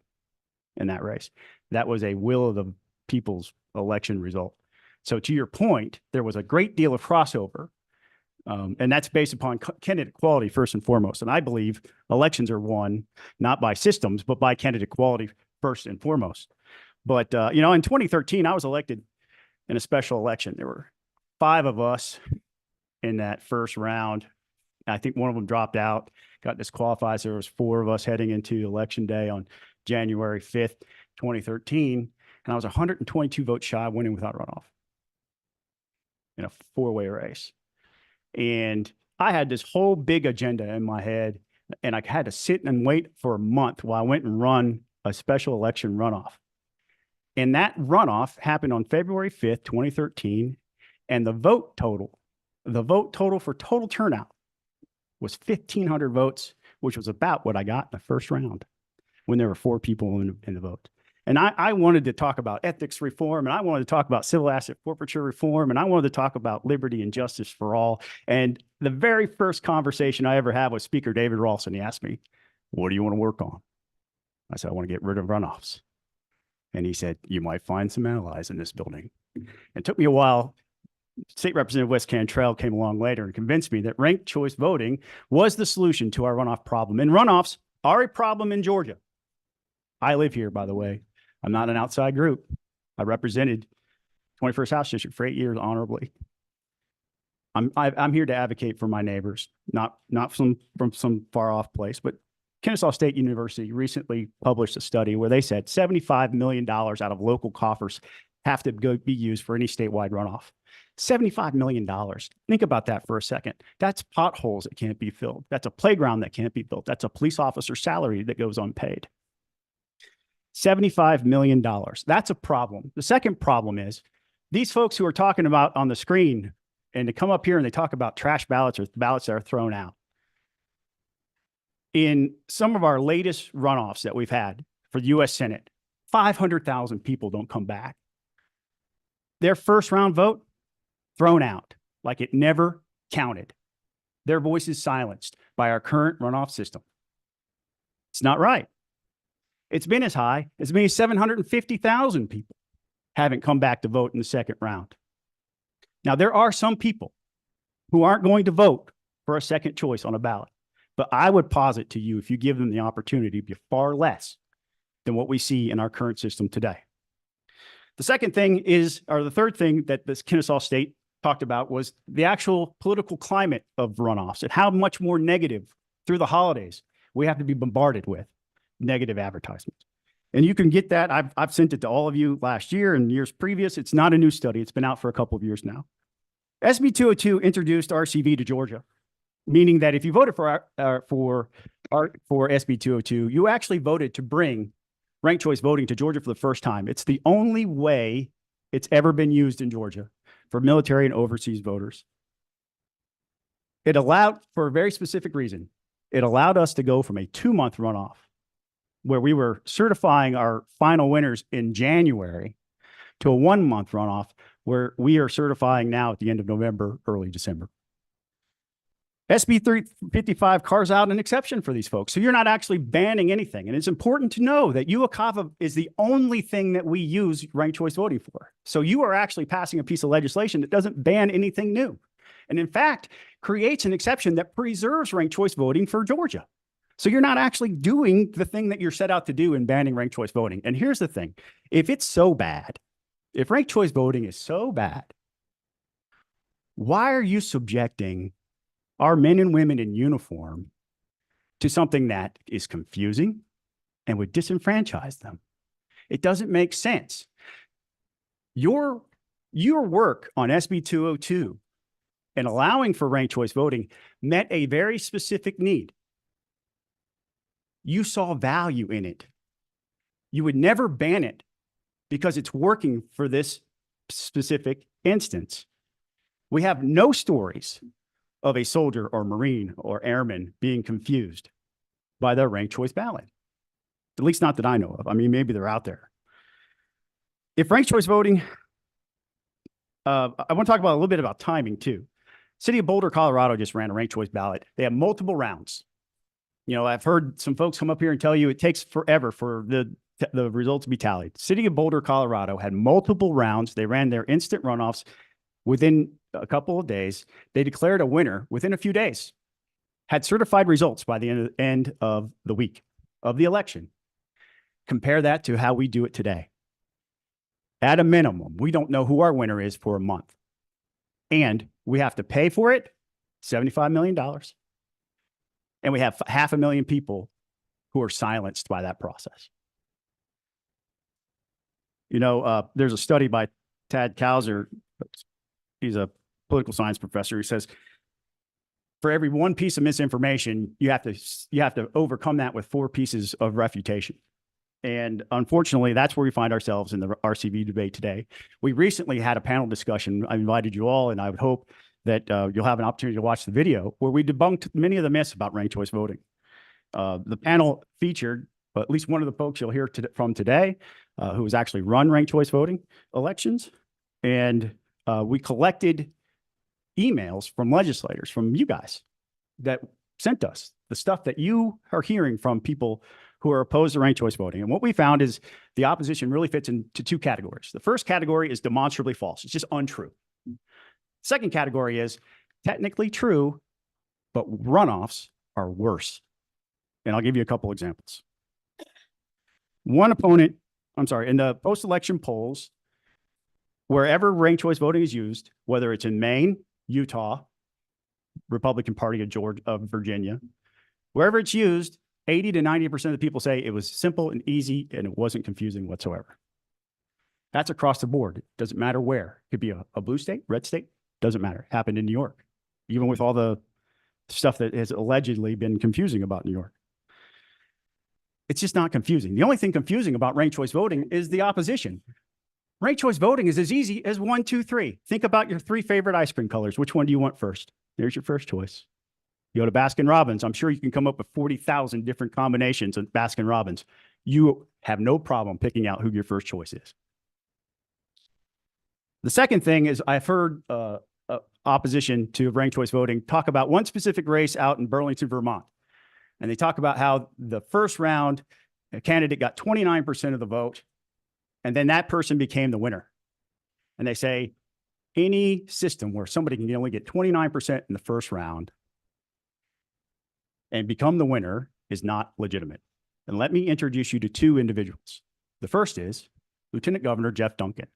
in that race. That was a will of the people's election result. So to your point, there was a great deal of crossover, and that's based upon candidate quality first and foremost. And I believe elections are won not by systems, but by candidate quality first and foremost. But, in 2013, I was elected in a special election. There were 5 of us in that first round. I think one of them dropped out, got disqualified. So there was 4 of us heading into election day on January 5th, 2013. And I was 122 votes shy of winning without runoff in a 4-way race. And I had this whole big agenda in my head, and I had to sit and wait for a month while I went and run a special election runoff. And that runoff happened on February 5th, 2013. And the vote total for total turnout was 1,500 votes, which was about what I got in the first round when there were 4 people in the vote. And I wanted to talk about ethics reform, and I wanted to talk about civil asset forfeiture reform, and I wanted to talk about liberty and justice for all. And the very first conversation I ever had with Speaker David Ralston, he asked me, "What do you want to work on?" I said, "I want to get rid of runoffs." And he said, "You might find some allies in this building." It took me a while. State Representative Wes Cantrell came along later and convinced me that ranked choice voting was the solution to our runoff problem. And runoffs are a problem in Georgia. I live here, by the way. I'm not an outside group. I represented 21st House District for 8 years honorably. I'm here to advocate for my neighbors, not from some far off place, but Kennesaw State University recently published a study where they said $75 million out of local coffers have to be used for any statewide runoff. $75 million. Think about that for a second. That's potholes that can't be filled. That's a playground that can't be built. That's a police officer's salary that goes unpaid. $75 million. That's a problem. The second problem is these folks who are talking about on the screen and they come up here and they talk about trash ballots or ballots that are thrown out. In some of our latest runoffs that we've had for the U.S. Senate, 500,000 people don't come back. Their first round vote, thrown out like it never counted. Their voice is silenced by our current runoff system. It's not right. It's been as high as many as 750,000 people haven't come back to vote in the second round. Now, there are some people who aren't going to vote for a second choice on a ballot, but I would posit to you, if you give them the opportunity, be far less than what we see in our current system today. The second thing is, or the third thing that this Kennesaw State talked about was the actual political climate of runoffs and how much more negative through the holidays we have to be bombarded with negative advertisements. And you can get that. I've sent it to all of you last year and years previous. It's not a new study. It's been out for a couple of years now. SB 202 introduced RCV to Georgia meaning that if you voted for SB 202, you actually voted to bring ranked choice voting to Georgia for the first time. It's the only way it's ever been used in Georgia for military and overseas voters. It allowed, for a very specific reason, it allowed us to go from a 2-month runoff where we were certifying our final winners in January to a 1-month runoff where we are certifying now at the end of November, early December. SB 355 carves out an exception for these folks. So you're not actually banning anything. And it's important to know that UOCAVA is the only thing that we use ranked choice voting for. So you are actually passing a piece of legislation that doesn't ban anything new. And in fact, creates an exception that preserves ranked choice voting for Georgia. So you're not actually doing the thing that you're set out to do in banning ranked choice voting. And here's the thing, if it's so bad, if ranked choice voting is so bad, why are you subjecting our men and women in uniform to something that is confusing and would disenfranchise them? It doesn't make sense. Your work on SB 202 and allowing for ranked choice voting met a very specific need. You saw value in it. You would never ban it because it's working for this specific instance. We have no stories of a soldier or Marine or airman being confused by their ranked choice ballot. At least not that I know of. I mean, maybe they're out there. If ranked choice voting, I want to talk about a little bit about timing too. City of Boulder, Colorado just ran a ranked choice ballot. They have multiple rounds. You know, I've heard some folks come up here and tell you it takes forever for the results to be tallied. City of Boulder, Colorado had multiple rounds. They ran their instant runoffs within a couple of days. They declared a winner within a few days, had certified results by the end of the week of the election. Compare that to how we do it today. At a minimum, we don't know who our winner is for a month. And we have to pay for it, $75 million. And we have 500,000 people who are silenced by that process. You know, there's a study by Tad Kauser. He's a political science professor. He says, for every one piece of misinformation, you have to overcome that with 4 pieces of refutation. And unfortunately, that's where we find ourselves in the RCV debate today. We recently had a panel discussion. I invited you all, and I would hope that you'll have an opportunity to watch the video where we debunked many of the myths about ranked choice voting. The panel featured at least one of the folks you'll hear from today, who has actually run ranked choice voting elections. And we collected emails from legislators, from you guys, that sent us the stuff that you are hearing from people who are opposed to ranked choice voting. And what we found is the opposition really fits into 2 categories. The first category is demonstrably false. It's just untrue. Second category is technically true, but runoffs are worse. And I'll give you a couple examples. One opponent, in the post-election polls, wherever ranked choice voting is used, whether it's in Maine, Utah, Republican Party of Virginia, wherever it's used, 80 to 90% of the people say it was simple and easy and it wasn't confusing whatsoever. That's across the board. It doesn't matter where. It could be a blue state, red state, doesn't matter. It happened in New York, even with all the stuff that has allegedly been confusing about New York. It's just not confusing. The only thing confusing about ranked choice voting is the opposition. Ranked choice voting is as easy as 1, 2, 3. Think about your 3 favorite ice cream colors. Which one do you want first? There's your first choice. You go to Baskin-Robbins. I'm sure you can come up with 40,000 different combinations of Baskin-Robbins. You have no problem picking out who your first choice is. The second thing is I've heard opposition to ranked choice voting talk about one specific race out in Burlington, Vermont. And they talk about how the first round, a candidate got 29% of the vote, and then that person became the winner. And they say any system where somebody can only get 29% in the first round and become the winner is not legitimate. And let me introduce you to 2 individuals. The first is Lieutenant Governor Jeff Duncan.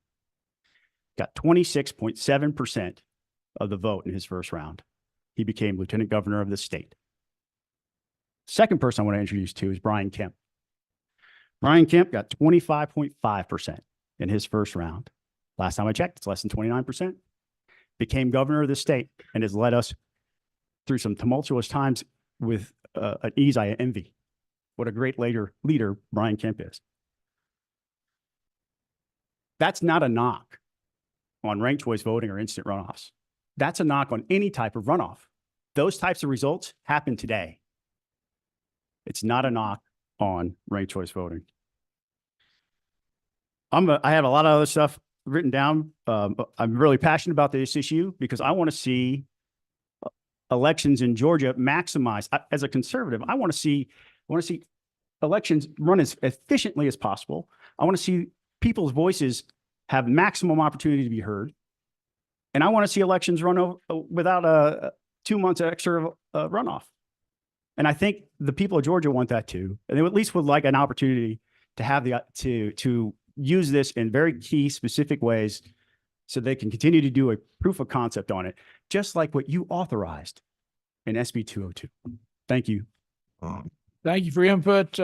Got 26.7% of the vote in his first round. He became Lieutenant Governor of the state. Second person I want to introduce to is Brian Kemp. Brian Kemp got 25.5% in his first round. Last time I checked, it's less than 29%. Became governor of the state and has led us through some tumultuous times with an ease I envy. What a great leader Brian Kemp is. That's not a knock on ranked choice voting or instant runoffs. That's a knock on any type of runoff. Those types of results happen today. It's not a knock on ranked choice voting. I have a lot of other stuff written down. I'm really passionate about this issue because I want to see elections in Georgia maximize. As a conservative, I want to see elections run as efficiently as possible. I want to see people's voices have maximum opportunity to be heard. And I want to see elections run without 2 months extra runoff. And I think the people of Georgia want that too. And they at least would like an opportunity to have to use this in very key specific ways so they can continue to do a proof of concept on it, just like what you authorized in SB 202. Thank you. Thank you for your input.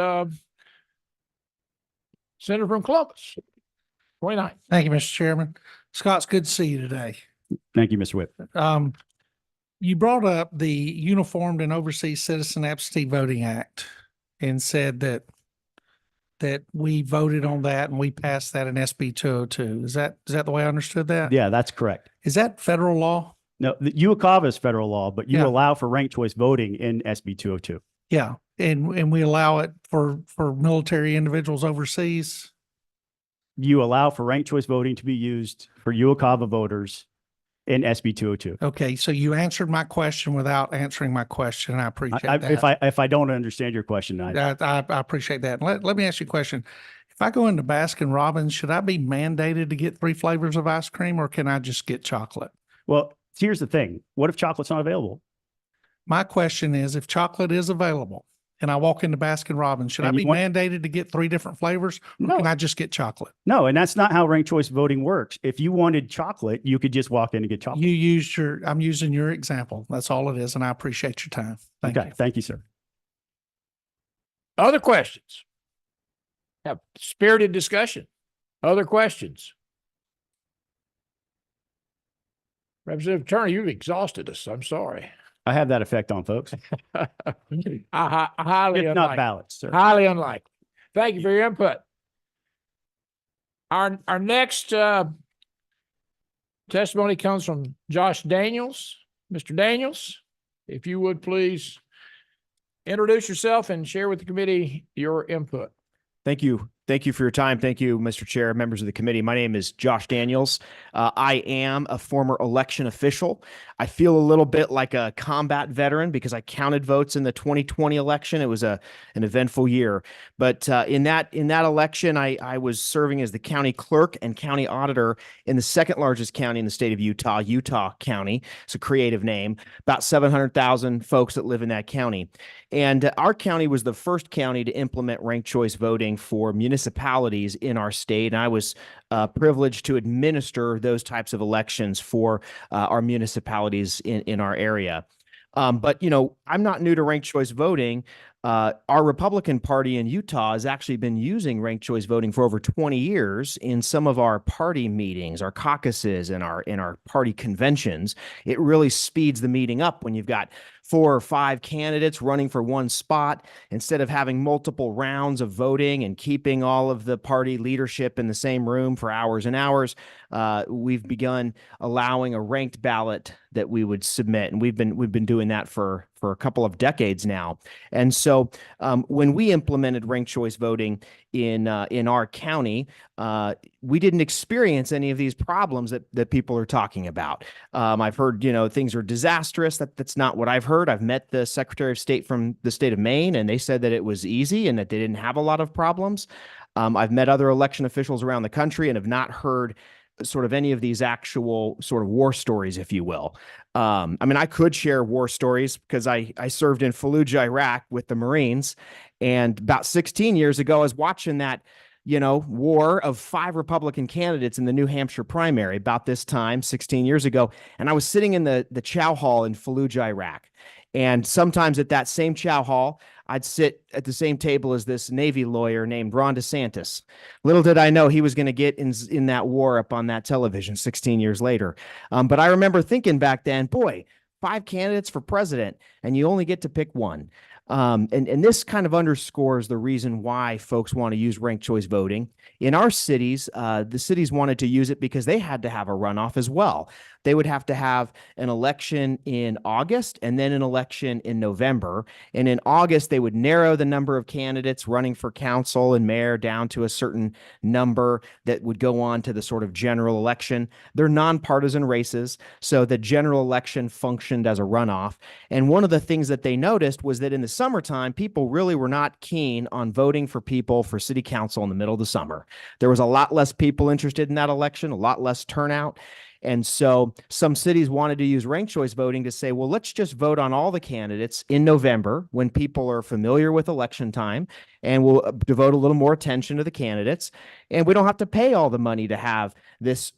Senator from Columbus, 29. Thank you, Mr. Chairman. Scott, it's good to see you today. Thank you, Mr. Whip. You brought up the Uniformed and Overseas Citizen Absentee Voting Act and said that we voted on that and we passed that in SB 202. Is that the way I understood that? Yeah, that's correct. Is that federal law? No, the UOCAVA is federal law, but you Yeah. allow for ranked choice voting in SB 202. Yeah. And we allow it for military individuals overseas? You allow for ranked choice voting to be used for UOCAVA voters in SB 202. Okay, so you answered my question without answering my question, and I appreciate that. If I don't understand your question, I appreciate that. Let me ask you a question. If I go into Baskin Robbins, should I be mandated to get 3 flavors of ice cream, or can I just get chocolate? well, here's the thing. What if chocolate's not available? My question is, if chocolate is available and I walk into Baskin Robbins, should I And be you want- mandated to get 3 different flavors, or No. can I just get chocolate? No, and that's not how ranked choice voting works. If you wanted chocolate, you could just walk in and get chocolate. I'm using your example. That's all it is, and I appreciate your time. Thank Okay, you. thank you, sir. Other questions? Have spirited discussion. Other questions? Representative Turner, you've exhausted us. I'm sorry. I have that effect on folks. Highly It's not unlikely. ballots, sir. Highly unlikely. Thank you for your input. Our next testimony comes from Josh Daniels. Mr. Daniels, if you would please introduce yourself and share with the committee your input. Thank you. Thank you for your time. Thank you, Mr. Chair, members of the committee. My name is Josh Daniels. I am a former election official. I feel a little bit like a combat veteran because I counted votes in the 2020 election. It was an eventful year. But in that election, I was serving as the county clerk and county auditor in the second largest county in the state of Utah, Utah County. It's a creative name. About 700,000 folks that live in that county. And our county was the first county to implement ranked choice voting for municipalities in our state. And I was privileged to administer those types of elections for our municipalities in our area. But, you know, I'm not new to ranked choice voting. Our Republican Party in Utah has actually been using ranked choice voting for over 20 years in some of our party meetings, our caucuses, and our party conventions. It really speeds the meeting up when you've got 4 or 5 candidates running for one spot. Instead of having multiple rounds of voting and keeping all of the party leadership in the same room for hours and hours, we've begun allowing a ranked ballot that we would submit, and we've been doing that for a couple of decades now. And so when we implemented ranked choice voting in our county, we didn't experience any of these problems that people are talking about. I've heard, you know, things are disastrous. That's not what I've heard. I've met the Secretary of State from the state of Maine, and they said that it was easy and that they didn't have a lot of problems. I've met other election officials around the country and have not heard sort of any of these actual sort of war stories, if you will. I mean, I could share war stories because I served in Fallujah, Iraq with the Marines. And about 16 years ago, I was watching that, you know, war of 5 Republican candidates in the New Hampshire primary about this time, 16 years ago. And I was sitting in the chow hall in Fallujah, Iraq. And sometimes at that same chow hall, I'd sit at the same table as this Navy lawyer named Ron DeSantis. Little did I know he was going to get in that war up on that television 16 years later. But I remember thinking back then, boy, 5 candidates for president and you only get to pick one. And this kind of underscores the reason why folks want to use ranked choice voting. In our cities, the cities wanted to use it because they had to have a runoff as well. They would have to have an election in August and then an election in November. And in August, they would narrow the number of candidates running for council and mayor down to a certain number that would go on to the sort of general election. They're nonpartisan races, so the general election functioned as a runoff. And one of the things that they noticed was that in the summertime, people really were not keen on voting for people for city council in the middle of the summer. There was a lot less people interested in that election, a lot less turnout. And so some cities wanted to use ranked choice voting to say, well, let's just vote on all the candidates in November when people are familiar with election time, and we'll devote a little more attention to the candidates. And we don't have to pay all the money to have this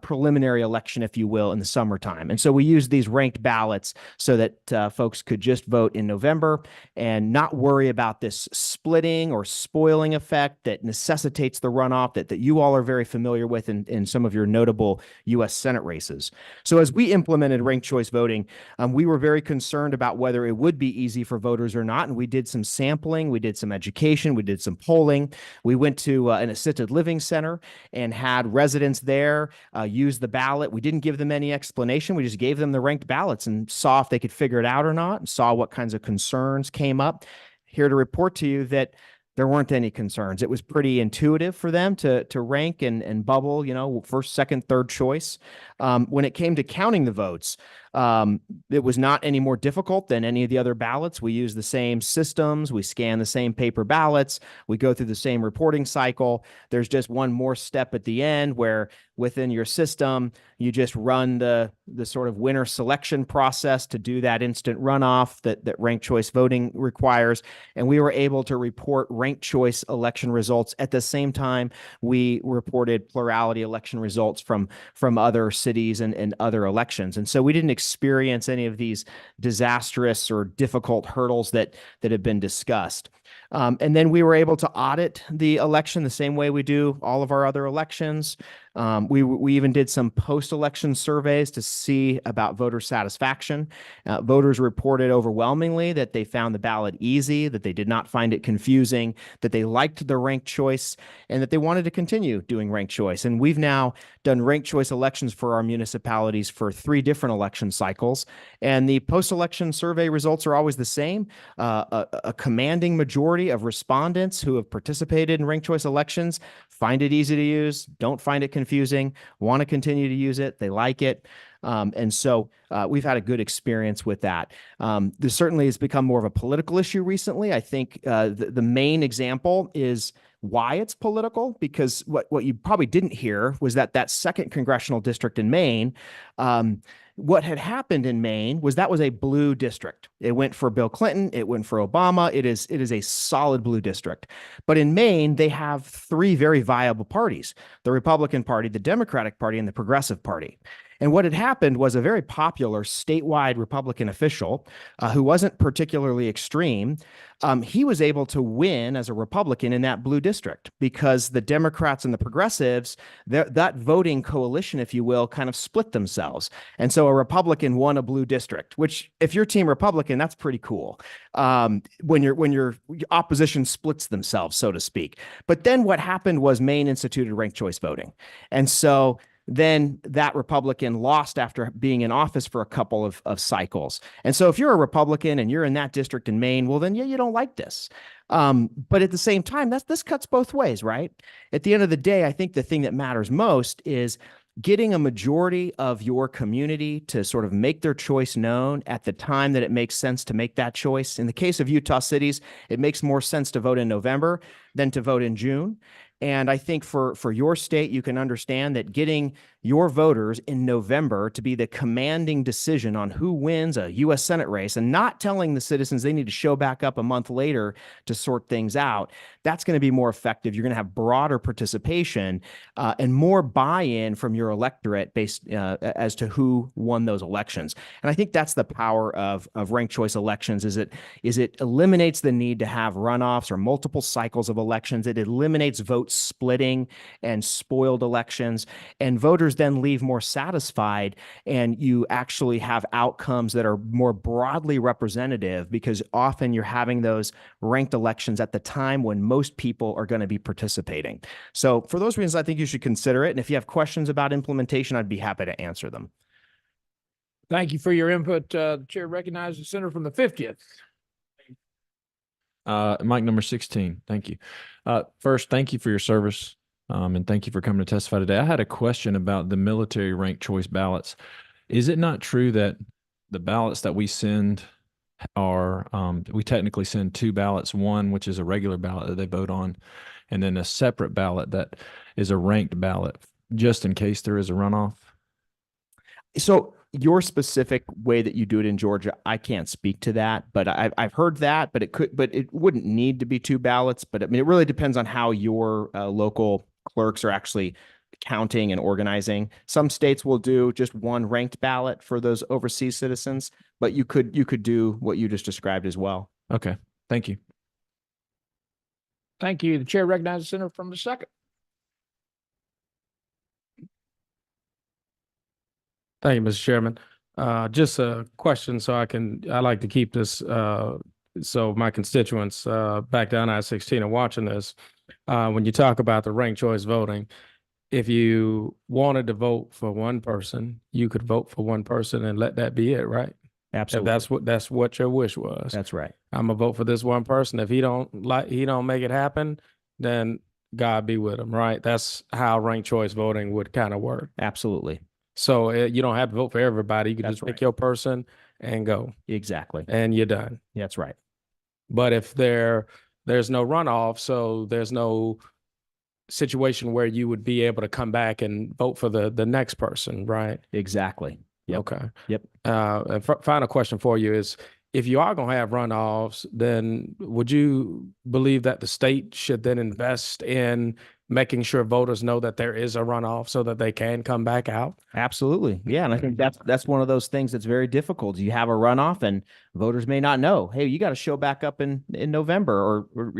preliminary election, if you will, in the summertime. And so we used these ranked ballots so that folks could just vote in November and not worry about this splitting or spoiling effect that necessitates the runoff that you all are very familiar with in some of your notable U.S. Senate races. So as we implemented ranked choice voting, we were very concerned about whether it would be easy for voters or not. And we did some sampling, we did some education, we did some polling. We went to an assisted living center and had residents there use the ballot. We didn't give them any explanation. We just gave them the ranked ballots and saw if they could figure it out or not, and saw what kinds of concerns came up. Here to report to you that there weren't any concerns. It was pretty intuitive for them to rank and bubble, you know, first, second, third choice. When it came to counting the votes, it was not any more difficult than any of the other ballots. We use the same systems. We scan the same paper ballots. We go through the same reporting cycle. There's just one more step at the end where within your system, you just run the sort of winner selection process to do that instant runoff that ranked choice voting requires. And we were able to report ranked choice election results at the same time we reported plurality election results from other cities and other elections. And so we didn't experience any of these disastrous or difficult hurdles that have been discussed. And then we were able to audit the election the same way we do all of our other elections. We even did some post-election surveys to see about voter satisfaction. Voters reported overwhelmingly that they found the ballot easy, that they did not find it confusing, that they liked the ranked choice, and that they wanted to continue doing ranked choice. And we've now done ranked choice elections for our municipalities for 3 different election cycles. And the post-election survey results are always the same. A commanding majority of respondents who have participated in ranked choice elections find it easy to use, don't find it confusing, want to continue to use it, they like it. And so we've had a good experience with that. This certainly has become more of a political issue recently. I think the main example is why it's political, because what you probably didn't hear was that 2nd congressional district in Maine, what had happened in Maine was that was a blue district. It went for Bill Clinton. It went for Obama. It is a solid blue district. But in Maine, they have 3 very viable parties: the Republican Party, the Democratic Party, and the Progressive Party. And what had happened was a very popular statewide Republican official who wasn't particularly extreme. He was able to win as a Republican in that blue district because the Democrats and the progressives, that voting coalition, if you will, kind of split themselves. And so a Republican won a blue district, which if you're Team Republican, that's pretty cool. When your opposition splits themselves, so to speak. But then what happened was Maine instituted ranked choice voting. And so then that Republican lost after being in office for a couple of cycles. And so if you're a Republican and you're in that district in Maine, well, then yeah, you don't like this. But at the same time, this cuts both ways, right? At the end of the day, I think the thing that matters most is getting a majority of your community to sort of make their choice known at the time that it makes sense to make that choice. In the case of Utah cities, it makes more sense to vote in November than to vote in June. And I think for your state, you can understand that getting your voters in November to be the commanding decision on who wins a U.S. Senate race and not telling the citizens they need to show back up a month later to sort things out, that's going to be more effective. You're going to have broader participation and more buy-in from your electorate based as to who won those elections. And I think that's the power of ranked choice elections is it eliminates the need to have runoffs or multiple cycles of elections. It eliminates vote splitting and spoiled elections, and voters then leave more satisfied, and you actually have outcomes that are more broadly representative, because often you're having those ranked elections at the time when most people are going to be participating. So for those reasons, I think you should consider it. And if you have questions about implementation, I'd be happy to answer them. Thank you for your input. The chair recognizes the senator from the 50th. Mic number 16. Thank you. First, thank you for your service. And thank you for coming to testify today. I had a question about the military ranked choice ballots. Is it not true that the ballots that we send are, we technically send two ballots, one which is a regular ballot that they vote on, and then a separate ballot that is a ranked ballot, just in case there is a runoff? So your specific way that you do it in Georgia, I can't speak to that, but I've heard that, but it wouldn't need to be two ballots. But I mean, it really depends on how your local clerks are actually counting and organizing. Some states will do just one ranked ballot for those overseas citizens, but you could do what you just described as well. Okay. Thank you. Thank you. The chair recognizes the senator from the 2nd. Thank you, Mr. Chairman. Just a question so I like to keep this, so my constituents back down I-16 are watching this. When you talk about the ranked choice voting, if you wanted to vote for one person, you could vote for one person and let that be it, right? If Absolutely. that's what your wish was. That's right. I'm gonna vote for this one person. If he don't make it happen, then God be with him, right? That's how ranked choice voting would kind of work. Absolutely. So you don't have to vote for everybody. You can That's just pick right. your person and go, Exactly. and you're done. That's right. But if there's no runoff, so there's no situation where you would be able to come back and vote for the next person, right? Exactly. Yep. Okay. Yep. And final question for you is, if you are going to have runoffs, then would you believe that the state should then invest in making sure voters know that there is a runoff so that they can come back out? Absolutely. Yeah. And I think that's one of those things that's very difficult. You have a runoff and voters may not know, hey, you got to show back up in November or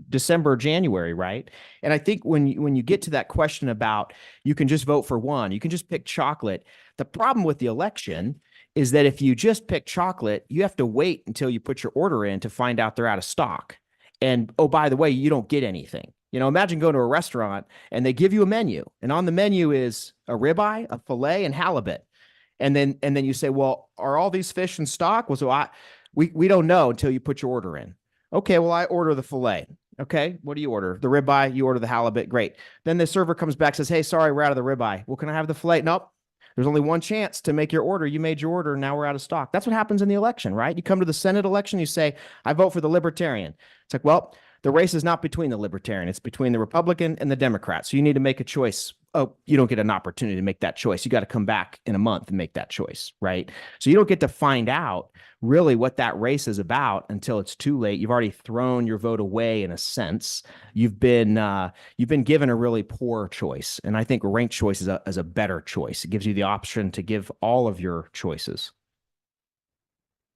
December, or January, right? And I think when you get to that question about you can just vote for one, you can just pick chocolate. The problem with the election is that if you just pick chocolate, you have to wait until you put your order in to find out they're out of stock. And oh, by the way, you don't get anything. You know, imagine going to a restaurant and they give you a menu, and on the menu is a ribeye, a fillet, and halibut. And then you say, well, are all these fish in stock? Well, so we don't know until you put your order in. Okay, well, I order the fillet. Okay, what do you order? The ribeye, you order the halibut. Great. Then the server comes back, says, hey, sorry, we're out of the ribeye. Well, can I have the fillet? Nope. There's only one chance to make your order. You made your order. Now we're out of stock. That's what happens in the election, right? You come to the Senate election, you say, I vote for the Libertarian. It's like, well, the race is not between the Libertarian. It's between the Republican and the Democrat. So you need to make a choice. Oh, you don't get an opportunity to make that choice. You got to come back in a month and make that choice, right? So you don't get to find out really what that race is about until it's too late. You've already thrown your vote away in a sense. You've been given a really poor choice. And I think ranked choice is a better choice. It gives you the option to give all of your choices.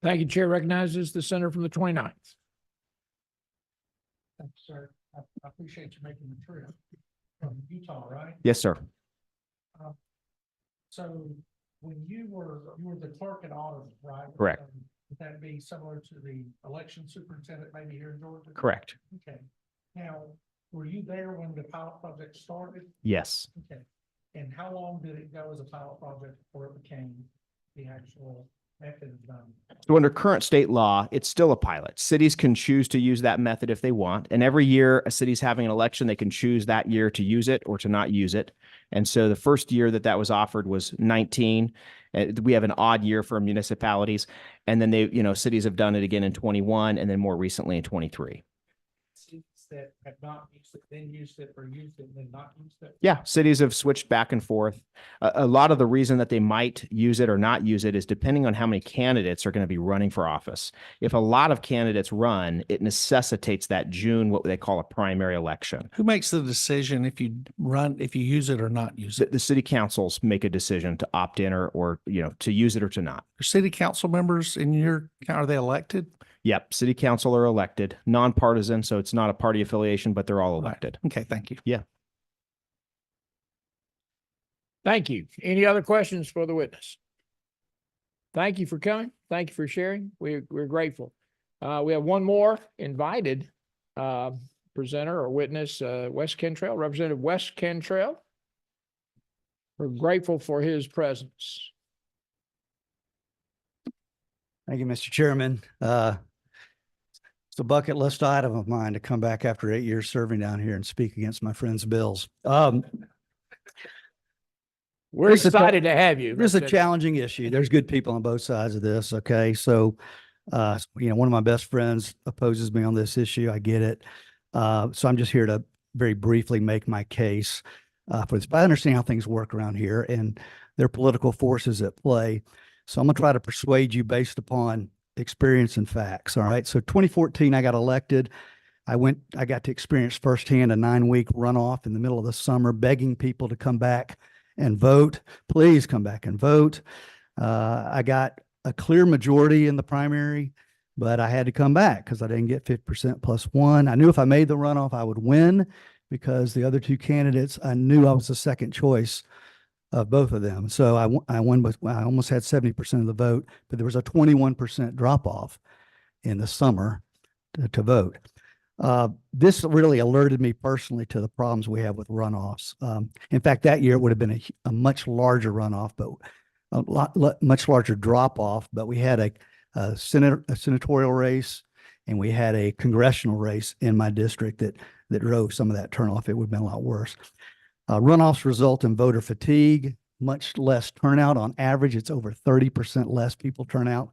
Thank you. Chair recognizes the senator from the 29th. Thanks, sir. I appreciate you making the trip from Utah, right? Yes, sir. So when you were the clerk at Auburn, right? Correct. Would that be similar to the election superintendent maybe here in Georgia? Correct. Okay. Now, were you there when the pilot project started? Yes. Okay. And how long did it go as a pilot project before it became the actual method of done? So under current state law, it's still a pilot. Cities can choose to use that method if they want. And every year a city's having an election, they can choose that year to use it or to not use it. And so the first year that was offered was 19. We have an odd year for municipalities. And then cities have done it again in 21 and then more recently in 23. Cities that have not used it, then used it, or used it, and then not used it? Yeah, cities have switched back and forth. A lot of the reason that they might use it or not use it is depending on how many candidates are going to be running for office. If a lot of candidates run, it necessitates that June, what they call a primary election. Who makes the decision if you use it or not use it? The city councils make a decision to opt in or to use it or to not. Are city council members in your, are they elected? Yep, city council are elected, nonpartisan, so it's not a party affiliation, but they're all Right. elected. Okay, thank you. Thank you. Any other questions for the witness? Thank you for coming. Thank you for sharing. We're grateful. We have one more invited presenter or witness, Wes Cantrell, Representative Wes Cantrell. We're grateful for his presence. Thank you, Mr. Chairman. It's a bucket list item of mine to come back after 8 years serving down here and speak against my friend's bills. We're This is a- excited to have you. This is a Representative. challenging issue. There's good people on both sides of this, okay? So, one of my best friends opposes me on this issue. I get it. So I'm just here to very briefly make my case for this. But I understand how things work around here and there are political forces at play. So I'm gonna try to persuade you based upon experience and facts, all right? So 2014, I got elected. I got to experience firsthand a 9-week runoff in the middle of the summer, begging people to come back and vote. Please come back and vote. I got a clear majority in the primary, but I had to come back because I didn't get 50% plus one. I knew if I made the runoff, I would win because the other two candidates, I knew I was the second choice of both of them. So I won, but I almost had 70% of the vote, but there was a 21% drop off in the summer to vote. This really alerted me personally to the problems we have with runoffs. In fact, that year it would have been a much larger runoff, but much larger drop off. But we had a senatorial race and we had a congressional race in my district that drove some of that turnoff. It would have been a lot worse. Runoffs result in voter fatigue, much less turnout. On average, it's over 30% less people turn out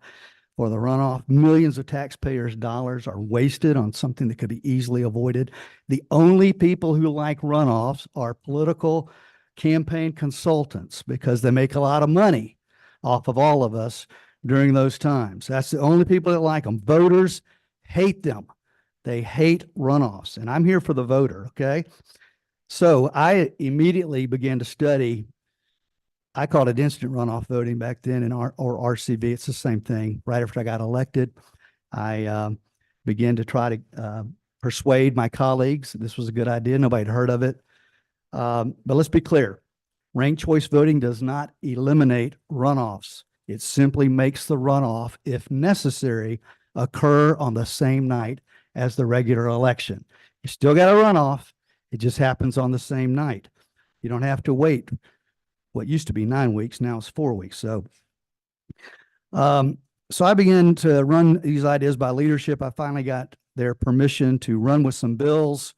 for the runoff. Millions of taxpayers' dollars are wasted on something that could be easily avoided. The only people who like runoffs are political campaign consultants because they make a lot of money off of all of us during those times. That's the only people that like them. Voters hate them. They hate runoffs. And I'm here for the voter, okay? So I immediately began to study. I called it instant runoff voting back then, or RCV. It's the same thing. Right after I got elected, I began to try to persuade my colleagues that this was a good idea. Nobody had heard of it. But let's be clear. Ranked choice voting does not eliminate runoffs. It simply makes the runoff, if necessary, occur on the same night as the regular election. You still got a runoff. It just happens on the same night. You don't have to wait what used to be 9 weeks, now it's 4 weeks. So I began to run these ideas by leadership. I finally got their permission to run with some bills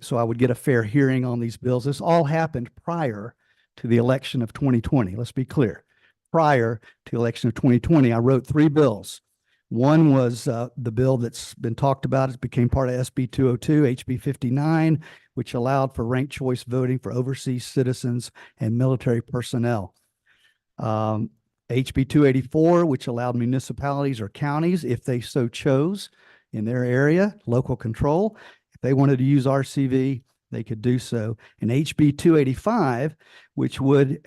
so I would get a fair hearing on these bills. This all happened prior to the election of 2020. Let's be clear. Prior to the election of 2020, I wrote 3 bills. One was the bill that's been talked about. It became part of SB 202, HB 59, which allowed for ranked choice voting for overseas citizens and military personnel. HB 284, which allowed municipalities or counties, if they so chose in their area, local control. If they wanted to use RCV, they could do so. And HB 285, which would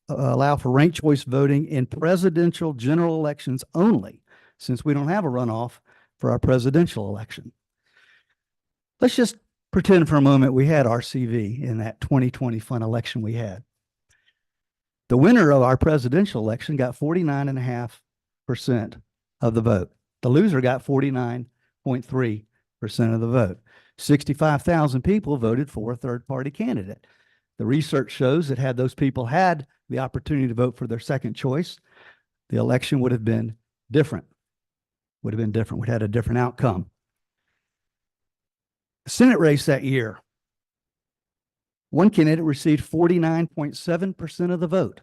allow for ranked choice voting in presidential general elections only, since we don't have a runoff for our presidential election. Let's just pretend for a moment we had RCV in that 2020 fun election we had. The winner of our presidential election got 49.5% of the vote. The loser got 49.3% of the vote. 65,000 people voted for a third-party candidate. The research shows that had those people had the opportunity to vote for their second choice, the election would have been different. We'd had a different outcome. The Senate race that year, one candidate received 49.7% of the vote,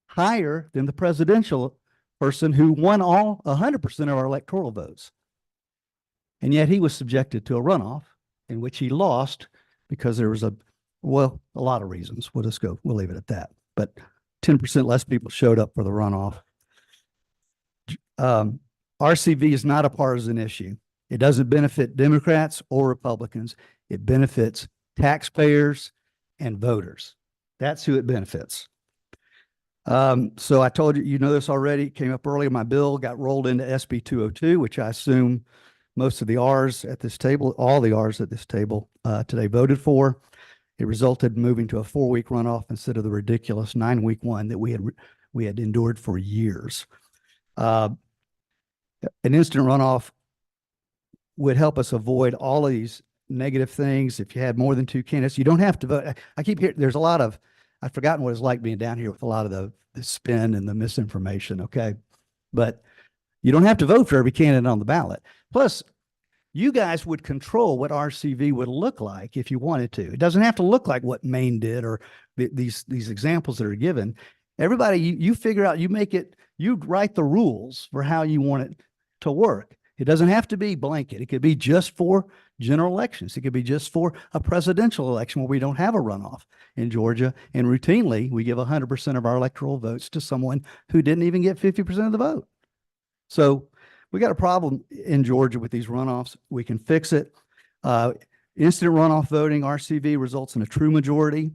higher than the presidential person who won all 100% of our electoral votes. And yet he was subjected to a runoff in which he lost because there was a lot of reasons. We'll leave it at that. But 10% less people showed up for the runoff. RCV is not a partisan issue. It doesn't benefit Democrats or Republicans. It benefits taxpayers and voters. That's who it benefits. So I told you, you know this already, it came up earlier. My bill got rolled into SB 202, which I assume most of the Rs at this table, all the Rs at this table today voted for. It resulted in moving to a 4-week runoff instead of the ridiculous 9-week one that we had endured for years. An instant runoff would help us avoid all of these negative things. If you had more than 2 candidates, you don't have to vote. I keep hearing, there's a lot of, I've forgotten what it's like being down here with a lot of the spin and the misinformation. Okay. But you don't have to vote for every candidate on the ballot. Plus, you guys would control what RCV would look like if you wanted to. It doesn't have to look like what Maine did or these examples that are given. Everybody, you figure out, you make it, you write the rules for how you want it to work. It doesn't have to be blanket. It could be just for general elections. It could be just for a presidential election where we don't have a runoff in Georgia. And routinely, we give 100% of our electoral votes to someone who didn't even get 50% of the vote. So we got a problem in Georgia with these runoffs. We can fix it. Instant runoff voting, RCV, results in a true majority.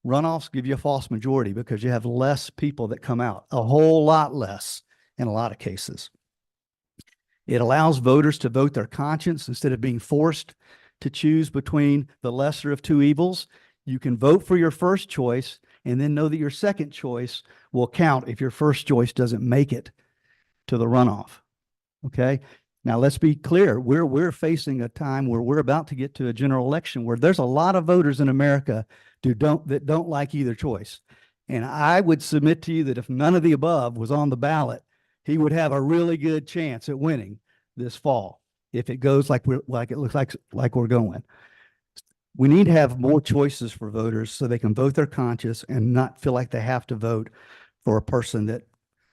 Runoffs give you a false majority because you have less people that come out, a whole lot less in a lot of cases. It allows voters to vote their conscience instead of being forced to choose between the lesser of 2 evils. You can vote for your first choice and then know that your second choice will count if your first choice doesn't make it to the runoff. Okay. Now let's be clear. We're facing a time where we're about to get to a general election where there's a lot of voters in America that don't like either choice. And I would submit to you that if none of the above was on the ballot, he would have a really good chance at winning this fall if it goes like it looks like we're going. We need to have more choices for voters so they can vote their conscience and not feel like they have to vote for a person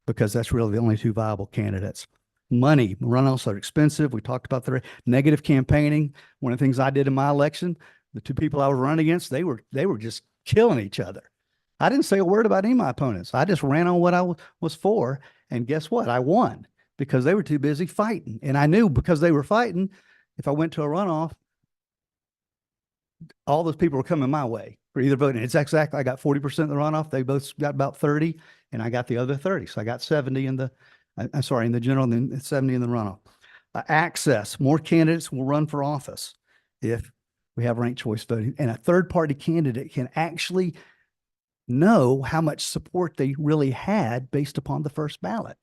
because that's really the only 2 viable candidates. Money, runoffs are expensive. We talked about the negative campaigning. One of the things I did in my election, the 2 people I was running against, they were just killing each other. I didn't say a word about any of my opponents. I just ran on what I was for. And guess what? I won because they were too busy fighting. And I knew because they were fighting, if I went to a runoff, all those people were coming my way for either voting. It's exactly, I got 40% of the runoff. They both got about 30 and I got the other 30. So I got 70 in the general and then 70 in the runoff. Access, more candidates will run for office if we have ranked choice voting. And a third-party candidate can actually know how much support they really had based upon the first ballot.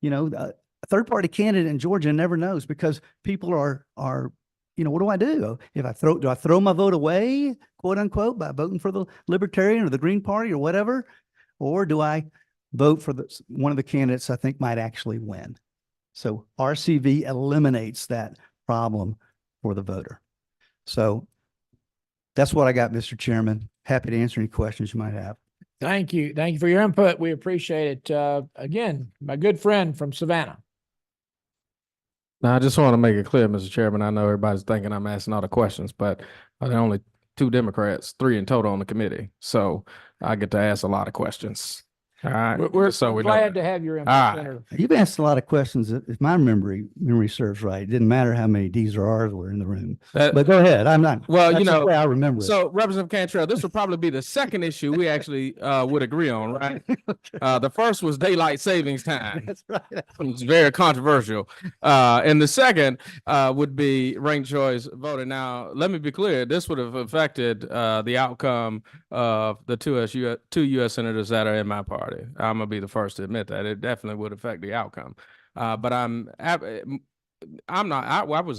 You know, a third-party candidate in Georgia never knows because people are, what do I do? Do I throw my vote away, quote unquote, by voting for the Libertarian or the Green Party or whatever? Or do I vote for one of the candidates I think might actually win? So RCV eliminates that problem for the voter. So that's what I got, Mr. Chairman. Happy to answer any questions you might have. Thank you. Thank you for your input. We appreciate it. Again, my good friend from Savannah. Now, I just want to make it clear, Mr. Chairman, I know everybody's thinking I'm asking all the questions, but there are only 2 Democrats, 3 in total on the committee. So I get to ask a lot of questions. All right. We're so we know glad that. to have your input, All right. Senator. You've asked a lot of questions. If my memory serves right, it didn't matter how many D's or R's were in the room. That- But go ahead. I'm not. Well, that's you the know, way I remember it. So Representative Cantrell, this would probably be the second issue we actually would agree on, right? The first was daylight savings time. That's right. It's very controversial. And the second would be ranked choice voting. Now, let me be clear. This would have affected the outcome of the 2 U.S. senators that are in my party. I'm going to be the first to admit that. It definitely would affect the outcome. But I was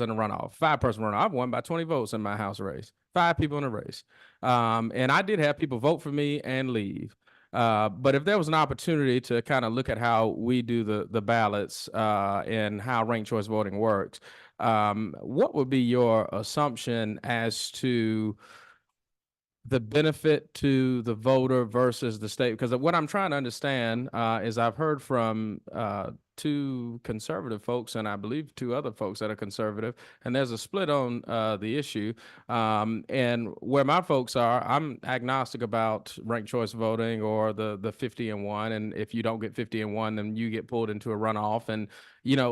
in a runoff, 5-person runoff. I won by 20 votes in my House race, 5 people in a race. And I did have people vote for me and leave. But if there was an opportunity to kind of look at how we do the ballots and how ranked choice voting works, what would be your assumption as to the benefit to the voter versus the state? Because what I'm trying to understand is I've heard from two conservative folks and I believe two other folks that are conservative, and there's a split on the issue. And where my folks are, I'm agnostic about ranked choice voting or the 50 and 1. And if you don't get 50 and 1, then you get pulled into a runoff. And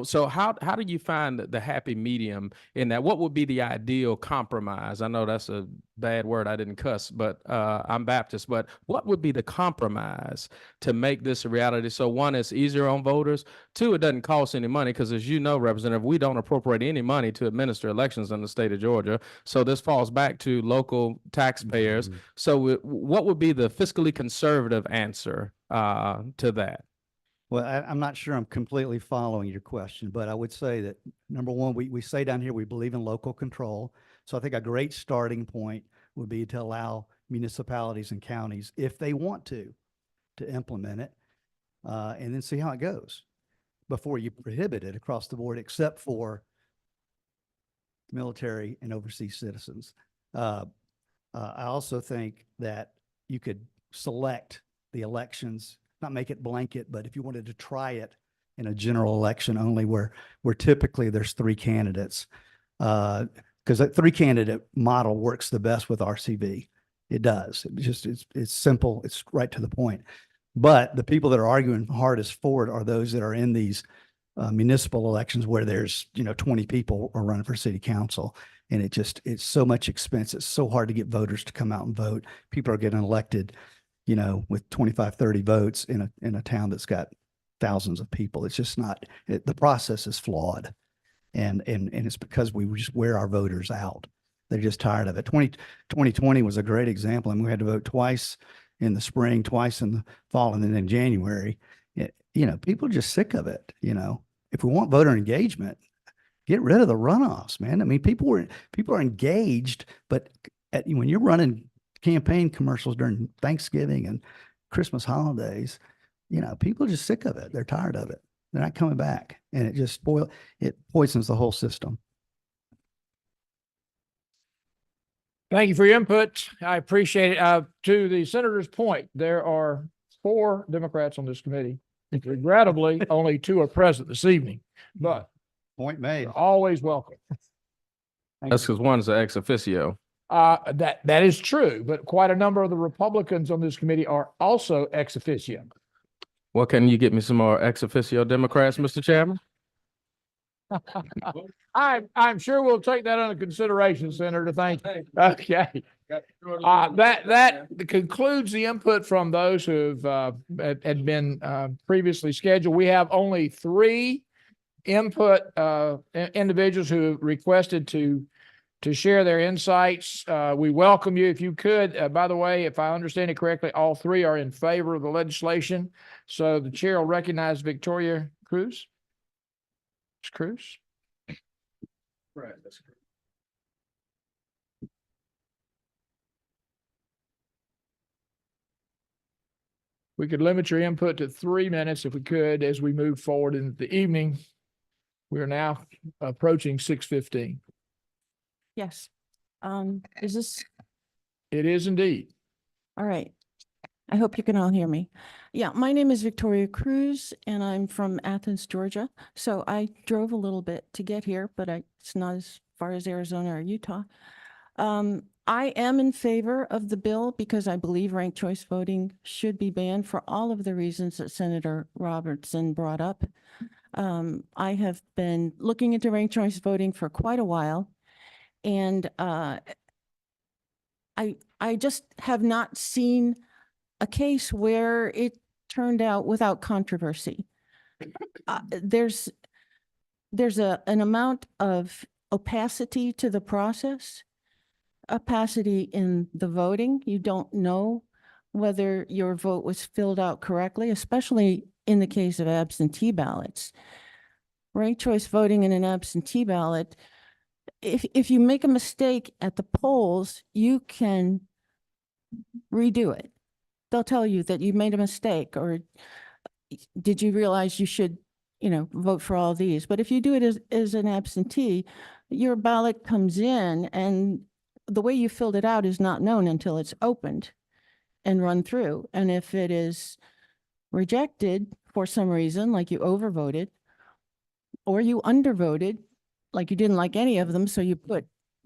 so how do you find the happy medium in that? What would be the ideal compromise? I know that's a bad word. I didn't cuss, but I'm Baptist. But what would be the compromise to make this a reality? So one, it's easier on voters. Two, it doesn't cost any money because, as you know, Representative, we don't appropriate any money to administer elections in the state of Georgia. So this falls back to local taxpayers. So what would be the fiscally conservative answer to that? Well, I'm not sure I'm completely following your question, but I would say that, number one, we say down here, we believe in local control. So I think a great starting point would be to allow municipalities and counties, if they want to implement it, and then see how it goes before you prohibit it across the board, except for military and overseas citizens. I also think that you could select the elections, not make it blanket, but if you wanted to try it in a general election only where typically there's 3 candidates, because that 3-candidate model works the best with RCV. It does. It's simple. It's right to the point. But the people that are arguing hardest for it are those that are in these municipal elections where there's 20 people are running for city council, and it's so much expense. It's so hard to get voters to come out and vote. People are getting elected with 25, 30 votes in a town that's got thousands of people. It's just not, the process is flawed. And it's because we just wear our voters out. They're just tired of it. 2020 was a great example. And we had to vote twice in the spring, twice in the fall, and then in January. People are just sick of it. If we want voter engagement, get rid of the runoffs, man. I mean, people are engaged, but when you're running campaign commercials during Thanksgiving and Christmas holidays, people are just sick of it. They're tired of it. They're not coming back, and it poisons the whole system. Thank you for your input. I appreciate it. To the senator's point, there are 4 Democrats on this committee. Regrettably, only 2 are present this evening, but Point made. you're always welcome. That's because one's an ex officio. That is true, but quite a number of the Republicans on this committee are also ex officio. Well, can you get me some more ex officio Democrats, Mr. Chairman? I'm sure we'll take that under consideration, Senator. Thank you. Okay. That concludes the input from those who've had been previously scheduled. We have only 3 input individuals who requested to share their insights. We welcome you. If you could, by the way, if I understand it correctly, all 3 are in favor of the legislation. So the chair will recognize Victoria Cruz. Ms. Cruz? Right, that's correct. We could limit your input to 3 minutes if we could as we move forward in the evening. We are now approaching 6:15. Yes. Is this, It is indeed. all right. I hope you can all hear me. Yeah, my name is Victoria Cruz and I'm from Athens, Georgia. So I drove a little bit to get here, but it's not as far as Arizona or Utah. I am in favor of the bill because I believe ranked choice voting should be banned for all of the reasons that Senator Robertson brought up. I have been looking into ranked choice voting for quite a while. And I just have not seen a case where it turned out without controversy. There's an amount of opacity to the process, opacity in the voting. You don't know whether your vote was filled out correctly, especially in the case of absentee ballots. Ranked choice voting in an absentee ballot, if you make a mistake at the polls, you can redo it. They'll tell you that you made a mistake, or did you realize you should, vote for all these? But if you do it as an absentee, your ballot comes in and the way you filled it out is not known until it's opened and run through. And if it is rejected for some reason, like you overvoted, or you undervoted, like you didn't like any of them, so you put,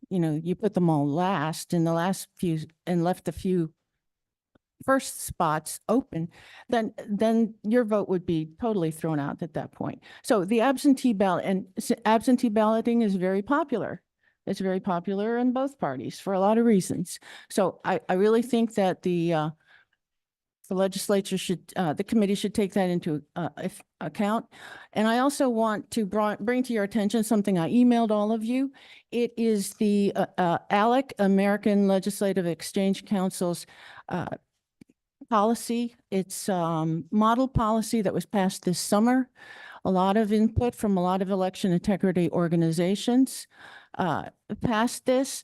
you put them all last in the last few and left a few first spots open, then your vote would be totally thrown out at that point. So the absentee ballot and absentee balloting is very popular. It's very popular in both parties for a lot of reasons. So I really think that the legislature should, the committee should take that into account. And I also want to bring to your attention something I emailed all of you. It is the ALEC, American Legislative Exchange Council's policy. It's model policy that was passed this summer. A lot of input from a lot of election integrity organizations passed this,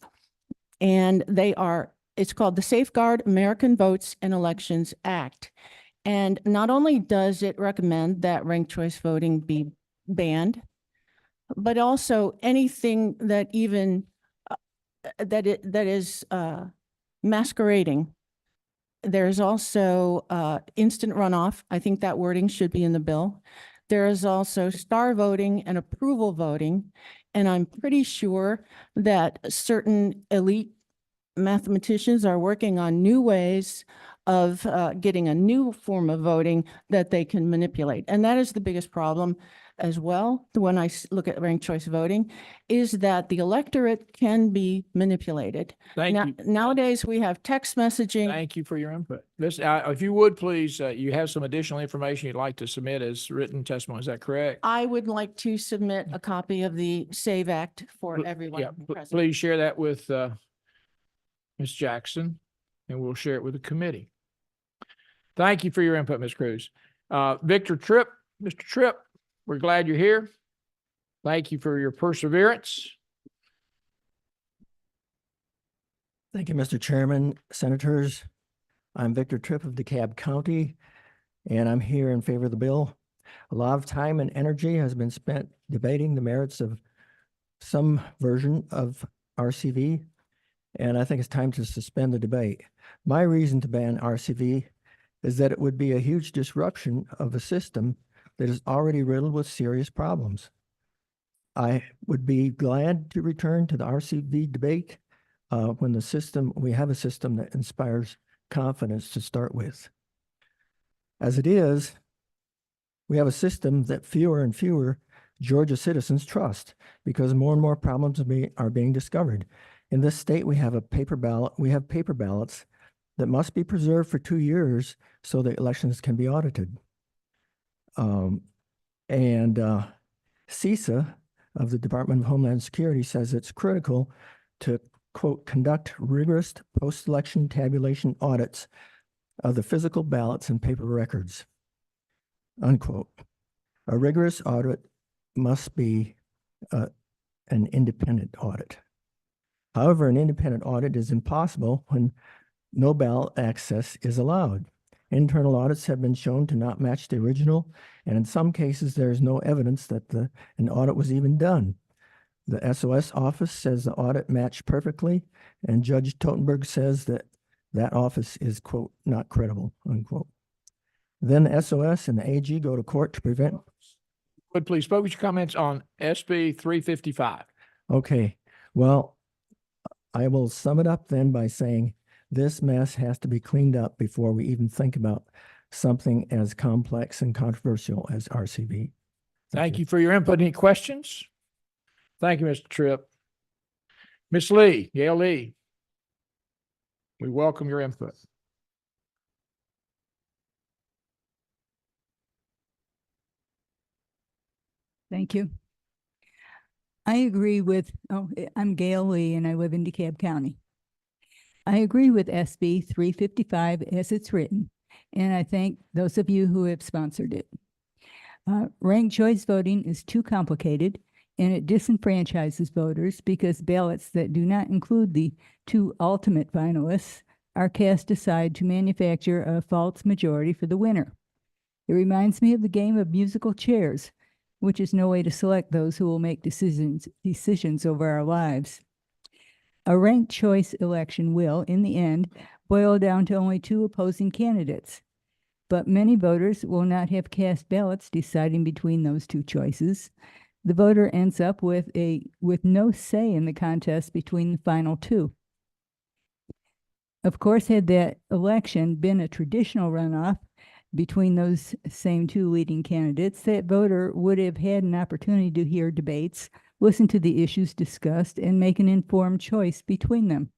and it's called the Safeguard American Votes and Elections Act. And not only does it recommend that ranked choice voting be banned, but also anything that even that is masquerading. There's also instant runoff. I think that wording should be in the bill. There is also star voting and approval voting. And I'm pretty sure that certain elite mathematicians are working on new ways of getting a new form of voting that they can manipulate. And that is the biggest problem as well, when I look at ranked choice voting, is that the electorate can be manipulated. Thank you. Nowadays, we have text messaging. Thank you for your input. Listen, if you would, please, you have some additional information you'd like to submit as written testimony. Is that correct? I would like to submit a copy of the SAVE Act for everyone Yeah, present. please share that with Ms. Jackson, and we'll share it with the committee. Thank you for your input, Ms. Cruz. Victor Tripp, Mr. Tripp, we're glad you're here. Thank you for your perseverance. Thank you, Mr. Chairman, Senators. I'm Victor Tripp of DeKalb County, and I'm here in favor of the bill. A lot of time and energy has been spent debating the merits of some version of RCV, and I think it's time to suspend the debate. My reason to ban RCV is that it would be a huge disruption of a system that is already riddled with serious problems. I would be glad to return to the RCV debate when we have a system that inspires confidence to start with. As it is, we have a system that fewer and fewer Georgia citizens trust because more and more problems are being discovered. In this state, we have paper ballots that must be preserved for 2 years so that elections can be audited. CISA of the Department of Homeland Security says it's critical to, quote, conduct rigorous post-election tabulation audits of the physical ballots and paper records, unquote. A rigorous audit must be an independent audit. However, an independent audit is impossible when no ballot access is allowed. Internal audits have been shown to not match the original, and in some cases, there is no evidence that an audit was even done. The SOS office says the audit matched perfectly, and Judge Totenberg says that office is, quote, not credible, unquote. Then the SOS and the AG go to court to prevent. Would please focus your comments on SB 355. Okay, well, I will sum it up then by saying this mess has to be cleaned up before we even think about something as complex and controversial as RCV. Thank you for your input. Any questions? Thank you, Mr. Tripp. Ms. Lee, Gail Lee. We welcome your input. Thank you. I agree with, I'm Gail Lee and I live in DeKalb County. I agree with SB 355 as it's written, and I thank those of you who have sponsored it. Ranked choice voting is too complicated and it disenfranchises voters because ballots that do not include the 2 ultimate finalists are cast aside to manufacture a false majority for the winner. It reminds me of the game of musical chairs, which is no way to select those who will make decisions over our lives. A ranked choice election will, in the end, boil down to only 2 opposing candidates. But many voters will not have cast ballots deciding between those 2 choices. the voter ends up with no say in the contest between the final two. Of course, had that election been a traditional runoff between those same two leading candidates, that voter would have had an opportunity to hear debates, listen to the issues discussed, and make an informed choice between them.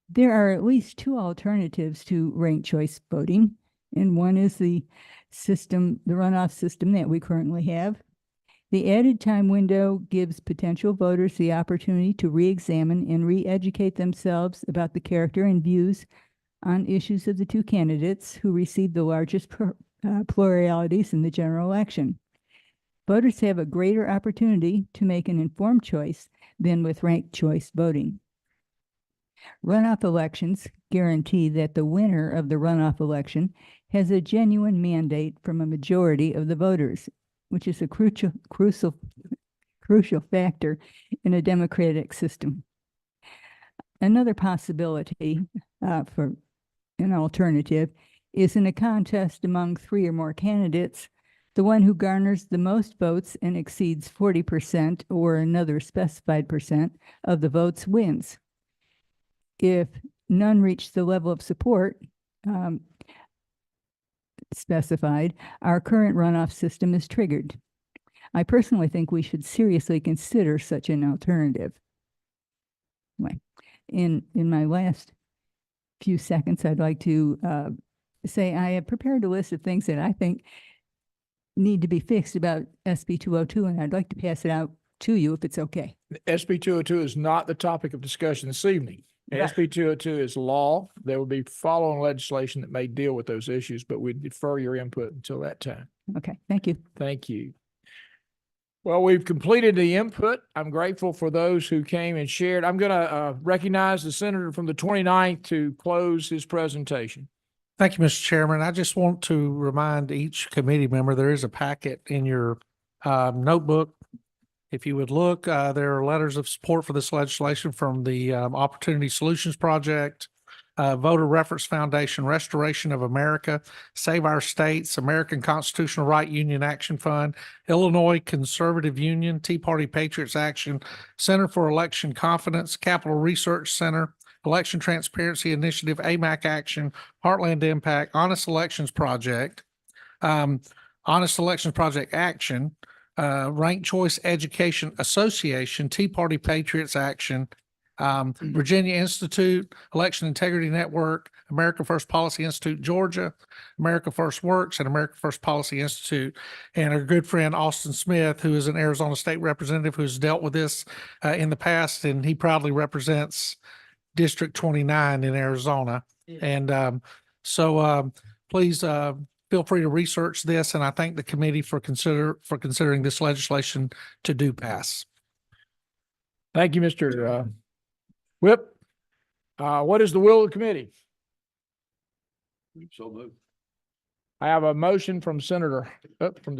There are at least two alternatives to ranked choice voting, and one is the runoff system that we currently have. The added time window gives potential voters the opportunity to re-examine and re-educate themselves about the character and views on issues of the two candidates who received the largest pluralities in the general election. Voters have a greater opportunity to make an informed choice than with ranked choice voting. Runoff elections guarantee that the winner of the runoff election has a genuine mandate from a majority of the voters, which is a crucial factor in a democratic system. Another possibility for an alternative is in a contest among three or more candidates, the one who garners the most votes and exceeds 40% or another specified percent of the votes wins. If none reach the level of support specified, our current runoff system is triggered. I personally think we should seriously consider such an alternative. In my last few seconds, I'd like to say I have prepared a list of things that I think need to be fixed about SB 202, and I'd like to pass it out to you if it's okay. SB 202 is not the topic of discussion this evening. Right. SB 202 is law. There will be following legislation that may deal with those issues, but we defer your input until that time. Okay, thank you. Thank you. Well, we've completed the input. I'm grateful for those who came and shared. I'm going to recognize the senator from the 29th to close his presentation. Thank you, Mr. Chairman. I just want to remind each committee member, there is a packet in your notebook. If you would look, there are letters of support for this legislation from the Opportunity Solutions Project, Voter Reference Foundation, Restoration of America, Save Our States, American Constitutional Right Union Action Fund, Illinois Conservative Union, Tea Party Patriots Action, Center for Election Confidence, Capital Research Center, Election Transparency Initiative, AMAC Action, Heartland Impact, Honest Elections Project, Honest Elections Project Action, Ranked Choice Education Association, Tea Party Patriots Action, Virginia Institute, Election Integrity Network, America First Policy Institute, Georgia, America First Works, and America First Policy Institute. And our good friend Austin Smith, who is an Arizona State representative who's dealt with this in the past, and he proudly represents District 29 in Arizona. And so please feel free to research this, and I thank the committee for considering this legislation to do pass. Thank you, Mr. Whip. What is the will of the committee? So moved. I have a motion from the senator from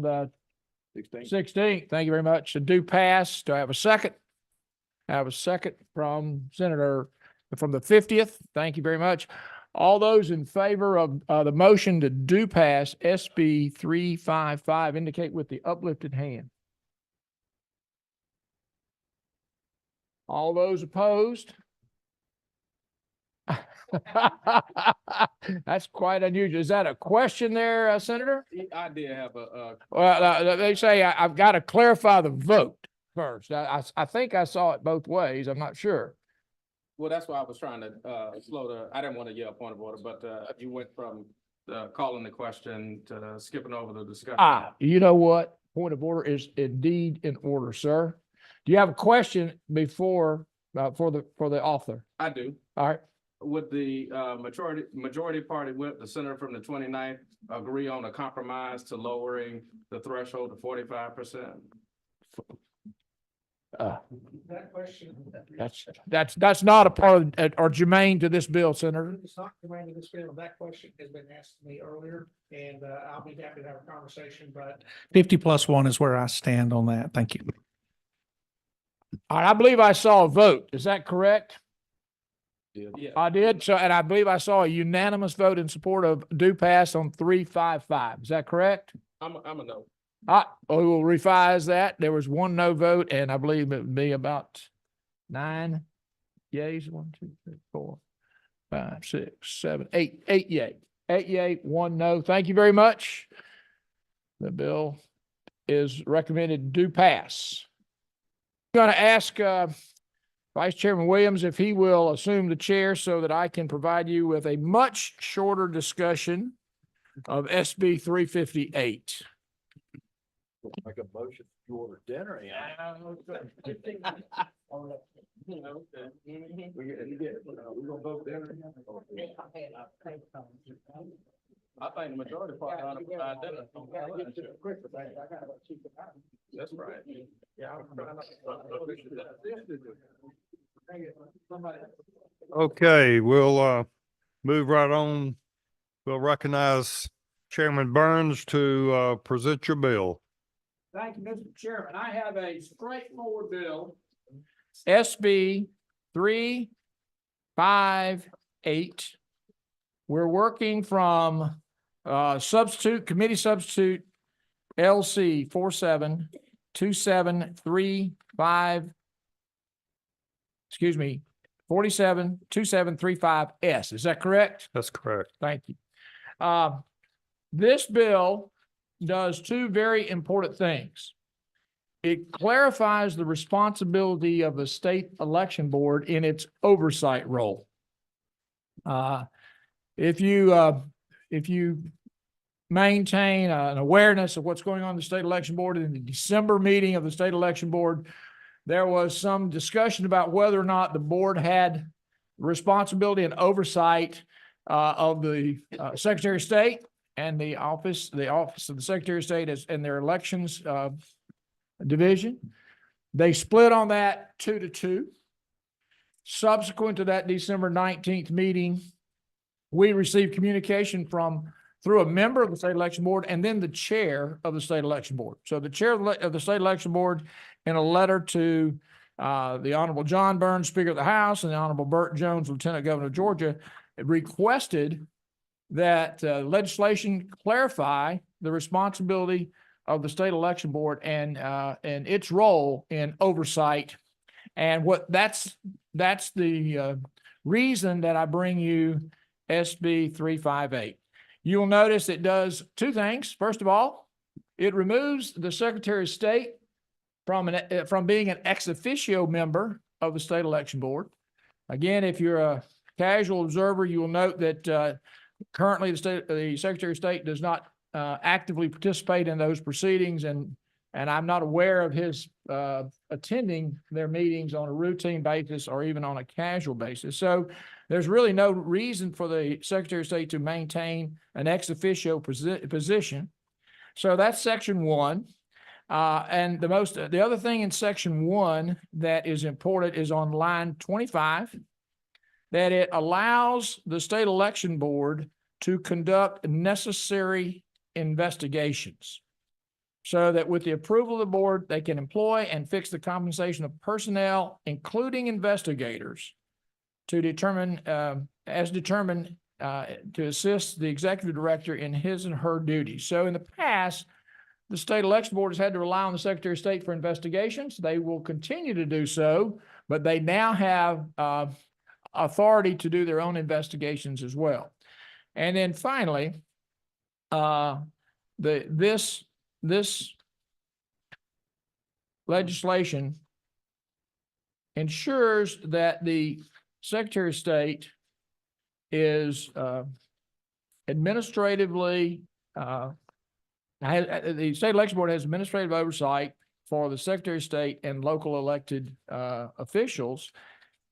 the 16th. Thank you very much. To do pass. Do I have a second? I have a second from Senator from the 50th. Thank you very much. All those in favor of the motion to do pass SB 355 indicate with the uplifted hand. All those opposed? That's quite unusual. Is that a question there, Senator? I did have a, Well, they say I've got to clarify the vote first. I think I saw it both ways. I'm not sure. well, that's why I was trying to, I didn't want to yell point of order, but, you went from, calling the question to skipping over the discussion. You know what? Point of order is indeed in order, sir. Do you have a question before, for the author? I do. All right. Would the majority party whip, the senator from the 29th, agree on a compromise to lowering the threshold to 45%? That question. That's not a part of, or germane to this bill, Senator. It's not germane to this bill. That question has been asked to me earlier, and I'll be happy to have a conversation, but 50+1 is where I stand on that. Thank you. All right, I believe I saw a vote. Is that correct? Yeah. I did. So, and I believe I saw a unanimous vote in support of do pass on 355. Is that correct? I'm a no. We will revise that. There was one no vote, and I believe it would be about 9 yeas. 1, 2, 3, 4, 5, 6, 7, 8. 8 yay. 8 yay, 1 no. Thank you very much. The bill is recommended to pass. I'm going to ask Vice Chairman Williams if he will assume the chair so that I can provide you with a much shorter discussion of SB 358. Make a motion to order dinner. We're gonna vote dinner. I think the majority part on provide dinner. That's right. Yeah. Okay, we'll move right on. We'll recognize Chairman Burns to present your bill. Thank you, Mr. Chairman. I have a straightforward bill. SB 358. We're working from committee substitute LC 472735. Excuse me, 472735S. Is that correct? That's correct. Thank you. This bill does two very important things. It clarifies the responsibility of the state election board in its oversight role. If you maintain an awareness of what's going on in the state election board, in the December meeting of the state election board, there was some discussion about whether or not the board had responsibility and oversight of the Secretary of State and the office of the Secretary of State and their elections division. They split on that 2-2. Subsequent to that December 19th meeting, we received communication through a member of the state election board and then the chair of the state election board. So the chair of the state election board, in a letter to the Honorable John Burns, Speaker of the House, and the Honorable Burt Jones, Lieutenant Governor of Georgia, requested that legislation clarify the responsibility of the state election board and its role in oversight. And that's the reason that I bring you SB 358. You'll notice it does two things. First of all, it removes the Secretary of State from being an ex officio member of the state election board. Again, if you're a casual observer, you will note that currently the Secretary of State does not actively participate in those proceedings, and I'm not aware of his attending their meetings on a routine basis or even on a casual basis. So there's really no reason for the Secretary of State to maintain an ex officio position. So that's section 1. And the other thing in section 1 that is important is on line 25, that it allows the state election board to conduct necessary investigations, so that with the approval of the board, they can employ and fix the compensation of personnel, including investigators, to determine, to assist the executive director in his and her duties. So in the past, the state election board has had to rely on the Secretary of State for investigations. They will continue to do so, but they now have authority to do their own investigations as well. And then finally, this legislation ensures that the Secretary of State is administratively, the state election board has administrative oversight for the Secretary of State and local elected officials,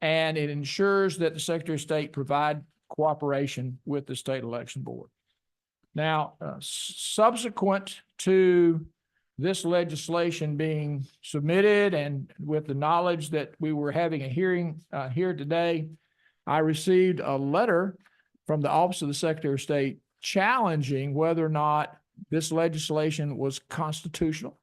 and it ensures that the Secretary of State provide cooperation with the state election board. Now, subsequent to this legislation being submitted and with the knowledge that we were having a hearing here today, I received a letter from the Office of the Secretary of State challenging whether or not this legislation was constitutional.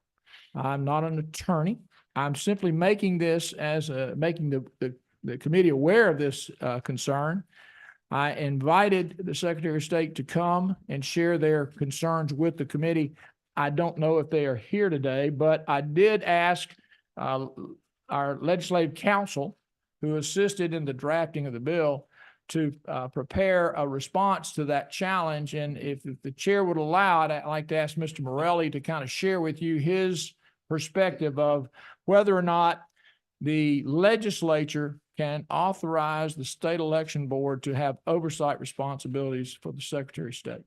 I'm not an attorney. I'm simply making this as making the committee aware of this concern. I invited the Secretary of State to come and share their concerns with the committee. I don't know if they are here today, but I did ask our legislative counsel, who assisted in the drafting of the bill, to prepare a response to that challenge. And if the chair would allow it, I'd like to ask Mr. Morelli to kind of share with you his perspective of whether or not the legislature can authorize the state election board to have oversight responsibilities for the Secretary of State.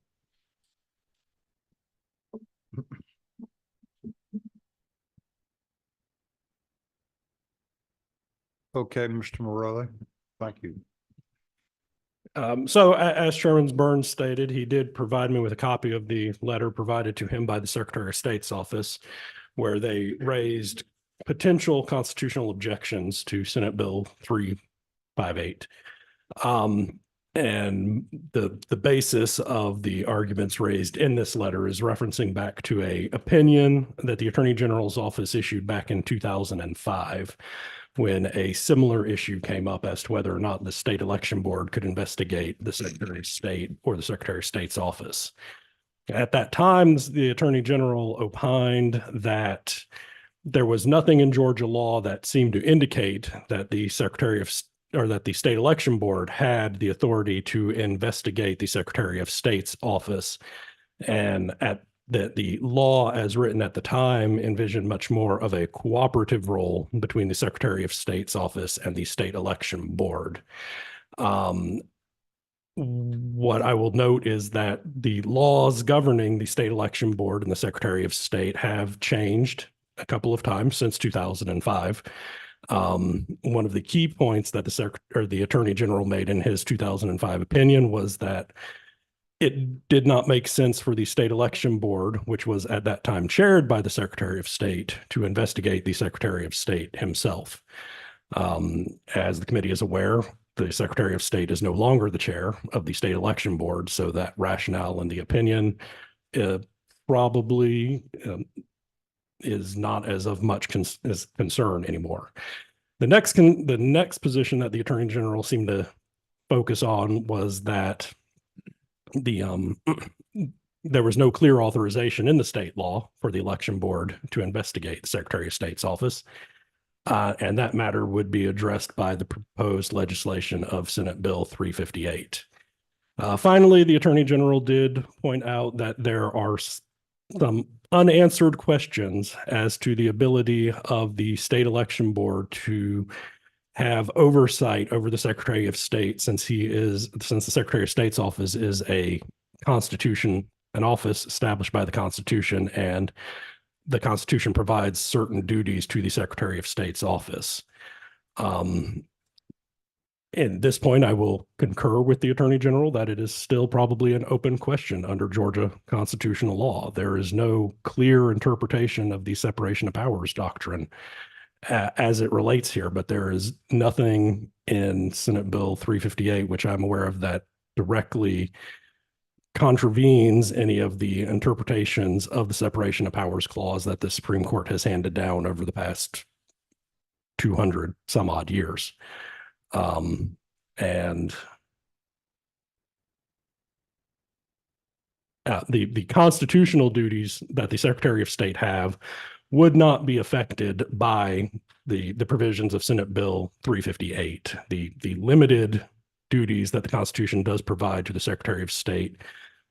Okay, Mr. Morelli, thank you. As Chairman Burns stated, he did provide me with a copy of the letter provided to him by the Secretary of State's office, where they raised potential constitutional objections to Senate Bill 358. And the basis of the arguments raised in this letter is referencing back to an opinion that the Attorney General's office issued back in 2005, when a similar issue came up as to whether or not the state election board could investigate the Secretary of State or the Secretary of State's office. At that time, the Attorney General opined that there was nothing in Georgia law that seemed to indicate that the that the state election board had the authority to investigate the Secretary of State's office, and that the law as written at the time envisioned much more of a cooperative role between the Secretary of State's office and the state election board. What I will note is that the laws governing the state election board and the Secretary of State have changed a couple of times since 2005. One of the key points that the Attorney General made in his 2005 opinion was that it did not make sense for the state election board, which was at that time chaired by the Secretary of State, to investigate the Secretary of State himself. As the committee is aware, the Secretary of State is no longer the chair of the state election board, so that rationale in the opinion probably is not as of much concern anymore. The next position that the Attorney General seemed to focus on was that there was no clear authorization in the state law for the election board to investigate the Secretary of State's office. And that matter would be addressed by the proposed legislation of Senate Bill 358. Finally, the Attorney General did point out that there are some unanswered questions as to the ability of the state election board to have oversight over the Secretary of State, since the Secretary of State's office is an office established by the Constitution, and the Constitution provides certain duties to the Secretary of State's office. At this point, I will concur with the Attorney General that it is still probably an open question under Georgia constitutional law. There is no clear interpretation of the separation of powers doctrine as it relates here, but there is nothing in Senate Bill 358, which I'm aware of, that directly contravenes any of the interpretations of the separation of powers clause that the Supreme Court has handed down over the past 200 some odd years. The constitutional duties that the Secretary of State have would not be affected by the provisions of Senate Bill 358. The limited duties that the Constitution does provide to the Secretary of State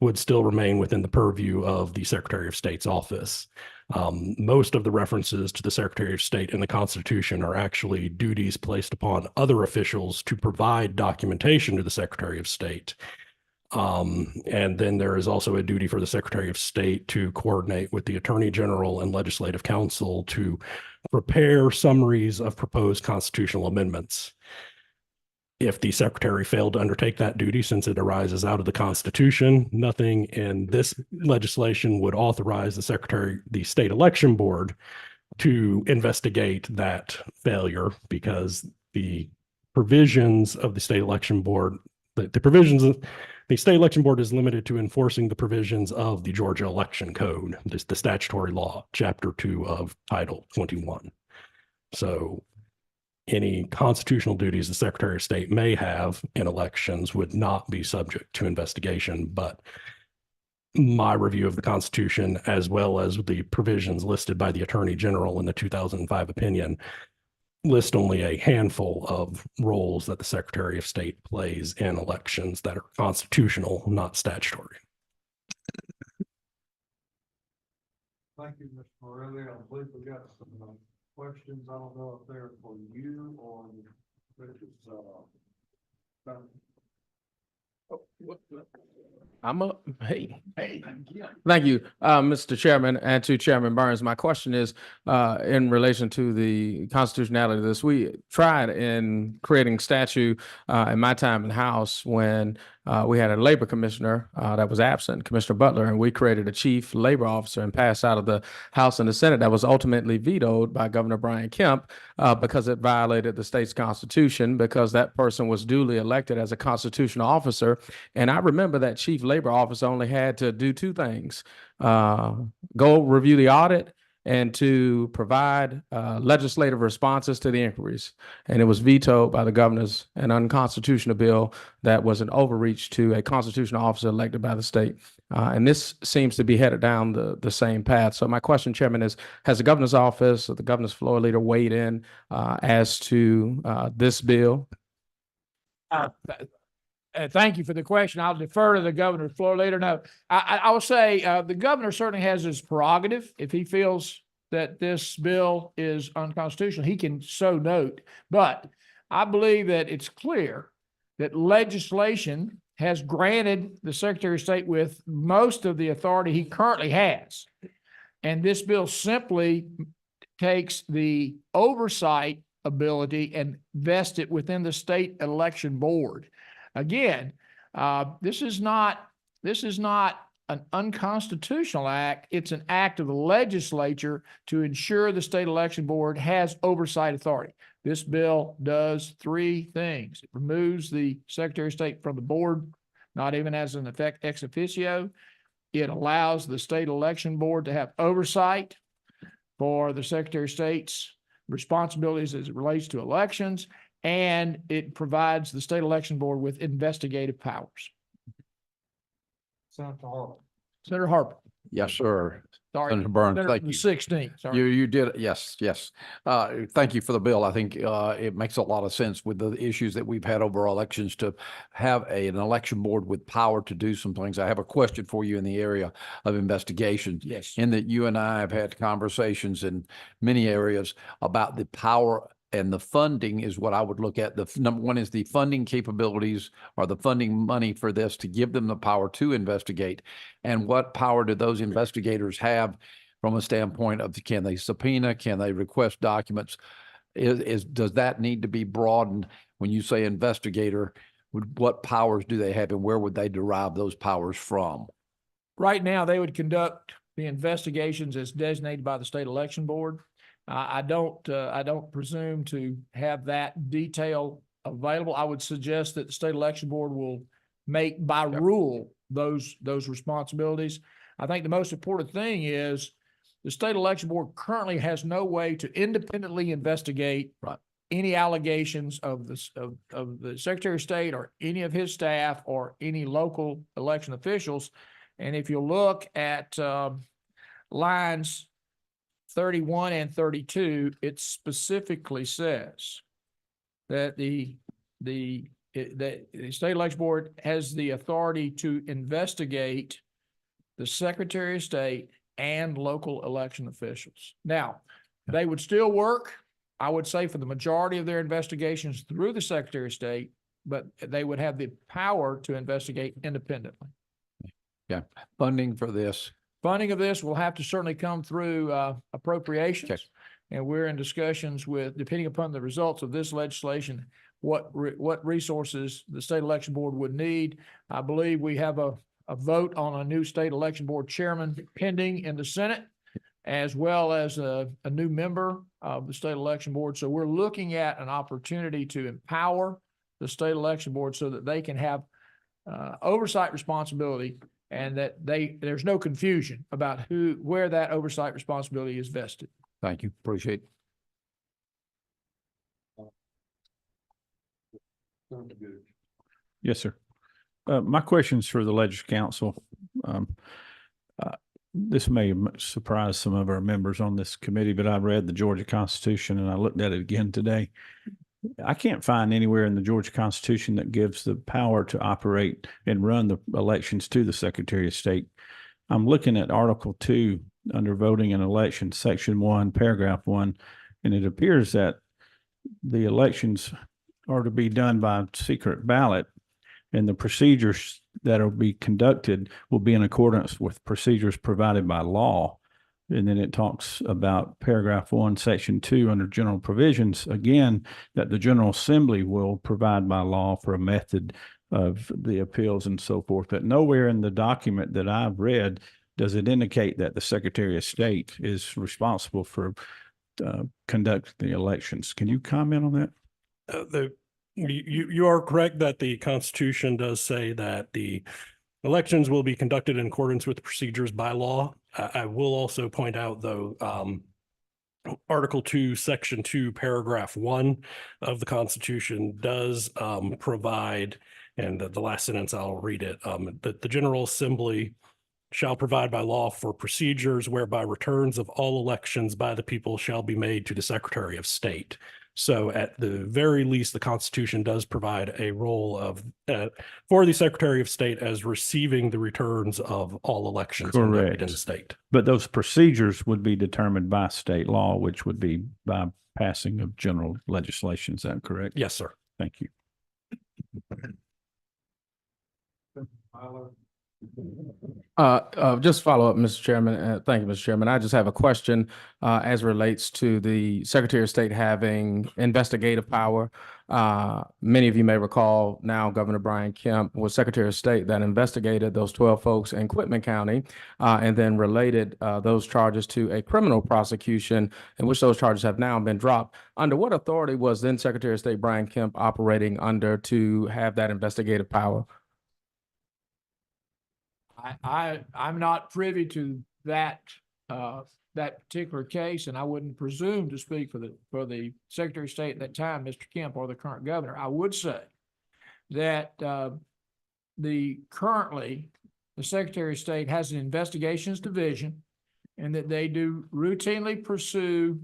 would still remain within the purview of the Secretary of State's office. Most of the references to the Secretary of State in the Constitution are actually duties placed upon other officials to provide documentation to the Secretary of State. And then there is also a duty for the Secretary of State to coordinate with the Attorney General and Legislative Council to prepare summaries of proposed constitutional amendments. If the Secretary failed to undertake that duty, since it arises out of the Constitution, nothing in this legislation would authorize the State Election Board to investigate that failure, because the provisions of the State Election Board, the State Election Board is limited to enforcing the provisions of the Georgia Election Code, the statutory law, Chapter 2 of Title 21. So any constitutional duties the Secretary of State may have in elections would not be subject to investigation, but my review of the Constitution, as well as the provisions listed by the Attorney General in the 2005 opinion, list only a handful of roles that the Secretary of State plays in elections that are constitutional, not statutory. Thank you, Mr. Morelli. I believe we got some questions. I don't know if they're for you or I'm up. Hey. Thank you, Mr. Chairman, and to Chairman Burns. My question is in relation to the constitutionality of this. We tried in creating statute in my time in the House when we had a labor commissioner that was absent, Commissioner Butler, and we created a chief labor officer and passed out of the House and the Senate that was ultimately vetoed by Governor Brian Kemp because it violated the state's constitution, because that person was duly elected as a constitutional officer. And I remember that chief labor officer only had to do two things: go review the audit and to provide legislative responses to the inquiries. And it was vetoed by the governor's an unconstitutional bill that was an overreach to a constitutional officer elected by the state. And this seems to be headed down the same path. So my question, Chairman, is, has the governor's office or the governor's floor leader weighed in as to this bill? Thank you for the question. I'll defer to the governor's floor leader. No, I will say the governor certainly has his prerogative. If he feels that this bill is unconstitutional, he can so note. But I believe that it's clear that legislation has granted the Secretary of State with most of the authority he currently has. And this bill simply takes the oversight ability and vests it within the state election board. Again, this is not an unconstitutional act. It's an act of the legislature to ensure the state election board has oversight authority. This bill does three things. It removes the Secretary of State from the board, not even as an effect ex officio. It allows the state election board to have oversight for the Secretary of State's responsibilities as it relates to elections. And it provides the state election board with investigative powers. Senator Harper. Senator Harper. Yes, sir. Sorry. Senator Burns, Senator thank from the you. 16th. Sorry. You did, yes. Thank you for the bill. I think it makes a lot of sense with the issues that we've had over elections to have an election board with power to do some things. I have a question for you in the area of investigations. Yes. In that you and I have had conversations in many areas about the power and the funding is what I would look at. The number one is the funding capabilities or the funding money for this to give them the power to investigate. And what power do those investigators have from a standpoint of, can they subpoena? Can they request documents? Does that need to be broadened when you say investigator? What powers do they have and where would they derive those powers from? Right now, they would conduct the investigations as designated by the state election board. I don't presume to have that detail available. I would suggest that the state election board will make by rule those responsibilities. I think the most important thing is the state election board currently has no way to independently investigate any allegations of the Secretary of State or any of his staff or any local election officials. And if you look at lines 31 and 32, it specifically says that the state election board has the authority to investigate the Secretary of State and local election officials. Now, they would still work, I would say, for the majority of their investigations through the Secretary of State, but they would have the power to investigate independently. Yeah, funding for this. Funding of this will have to certainly come through appropriations. Okay. And we're in discussions with, depending upon the results of this legislation, what resources the state election board would need. I believe we have a vote on a new state election board chairman pending in the Senate, as well as a new member of the state election board. So we're looking at an opportunity to empower the state election board so that they can have oversight responsibility, and that there's no confusion about where that oversight responsibility is vested. Thank you. Appreciate it. Senator Gooch. Yes, sir. My question's for the Legislative Council. This may surprise some of our members on this committee, but I read the Georgia Constitution and I looked at it again today. I can't find anywhere in the Georgia Constitution that gives the power to operate and run the elections to the Secretary of State. I'm looking at Article 2 under voting and elections, Section 1, Paragraph 1, and it appears that the elections are to be done by secret ballot, and the procedures that will be conducted will be in accordance with procedures provided by law. And then it talks about Paragraph 1, Section 2 under general provisions, again, that the General Assembly will provide by law for a method of the appeals and so forth. But nowhere in the document that I've read does it indicate that the Secretary of State is responsible for conducting the elections. Can you comment on that? You are correct that the Constitution does say that the elections will be conducted in accordance with the procedures by law. I will also point out, though, Article 2, Section 2, Paragraph 1 of the Constitution does provide, and the last sentence, I'll read it, that the General Assembly shall provide by law for procedures whereby returns of all elections by the people shall be made to the Secretary of State. So at the very least, the Constitution does provide a role of for the Secretary of State as receiving the returns of all elections conducted in the state. But those procedures would be determined by state law, which would be by passing of general legislation. Is that correct? Yes, sir. Thank you. Just follow up, Mr. Chairman. Thank you, Mr. Chairman. I just have a question as relates to the Secretary of State having investigative power. Many of you may recall now Governor Brian Kemp was Secretary of State that investigated those 12 folks in Quitman County and then related those charges to a criminal prosecution in which those charges have now been dropped. Under what authority was then Secretary of State Brian Kemp operating under to have that investigative power? I'm not privy to that that particular case, and I wouldn't presume to speak for the Secretary of State at that time, Mr. Kemp, or the current governor. I would say that currently the Secretary of State has an investigations division, and that they do routinely pursue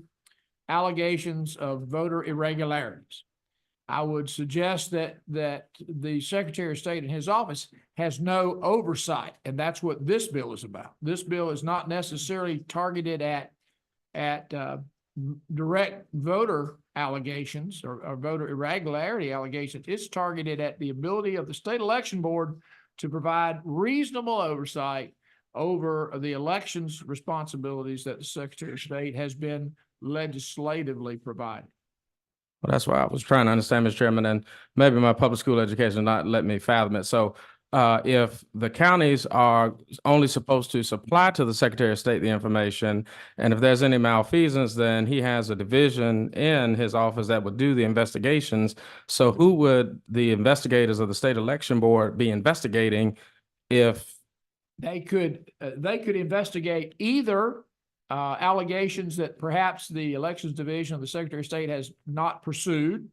allegations of voter irregularities. I would suggest that the Secretary of State in his office has no oversight, and that's what this bill is about. This bill is not necessarily targeted at direct voter allegations or voter irregularity allegations. It's targeted at the ability of the State Election Board to provide reasonable oversight over the elections responsibilities that the Secretary of State has been legislatively provided. Well, that's why I was trying to understand, Mr. Chairman, and maybe my public school education not let me fathom it. So if the counties are only supposed to supply to the Secretary of State the information, and if there's any malfeasance, then he has a division in his office that would do the investigations. So who would the investigators of the State Election Board be investigating if? They could investigate either allegations that perhaps the Elections Division of the Secretary of State has not pursued,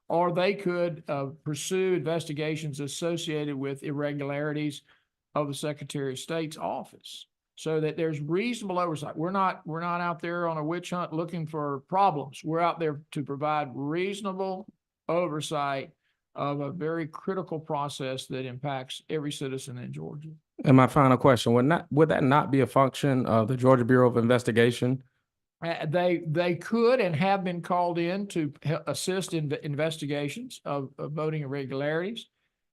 or they could pursue investigations associated with irregularities of the Secretary of State's office, so that there's reasonable oversight. We're not out there on a witch hunt looking for problems. We're out there to provide reasonable oversight of a very critical process that impacts every citizen in Georgia. And my final question, would that not be a function of the Georgia Bureau of Investigation? They could and have been called in to assist in the investigations of voting irregularities.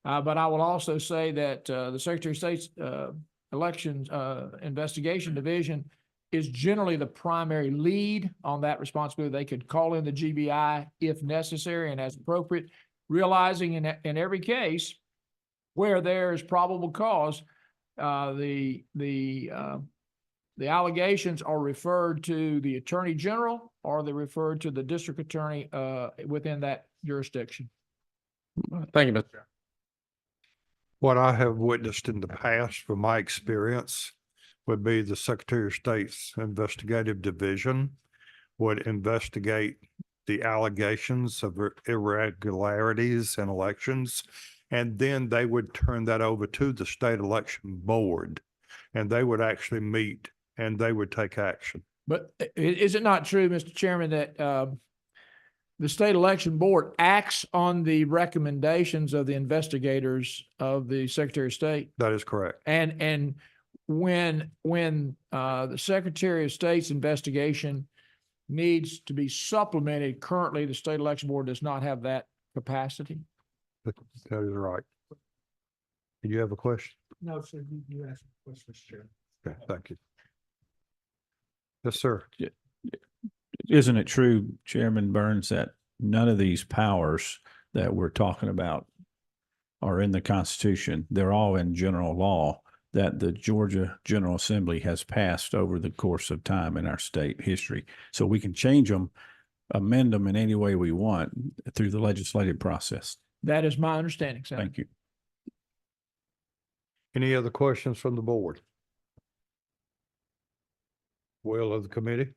But I will also say that the Secretary of State's Elections Investigation Division is generally the primary lead on that responsibility. They could call in the GBI if necessary and as appropriate, realizing in every case where there is probable cause, the allegations are referred to the Attorney General, or they're referred to the District Attorney within that jurisdiction. Thank you, Mr. Chair. What I have witnessed in the past, from my experience, would be the Secretary of State's investigative division would investigate the allegations of irregularities in elections, and then they would turn that over to the State Election Board. and they would actually meet and they would take action. But is it not true, Mr. Chairman, that the state election board acts on the recommendations of the investigators of the Secretary of State? That is correct. And when the Secretary of State's investigation needs to be supplemented, currently the state election board does not have that capacity? That is right. Do you have a question? No, sir, you asked a question, Mr. Chair. Okay, thank you. Yes, sir. Isn't it true, Chairman Burns, that none of these powers that we're talking about are in the Constitution? They're all in general law that the Georgia General Assembly has passed over the course of time in our state history. So we can change them, amend them in any way we want through the legislative process. That is my understanding, Senator. Thank you. Any other questions from the board? Will of the committee?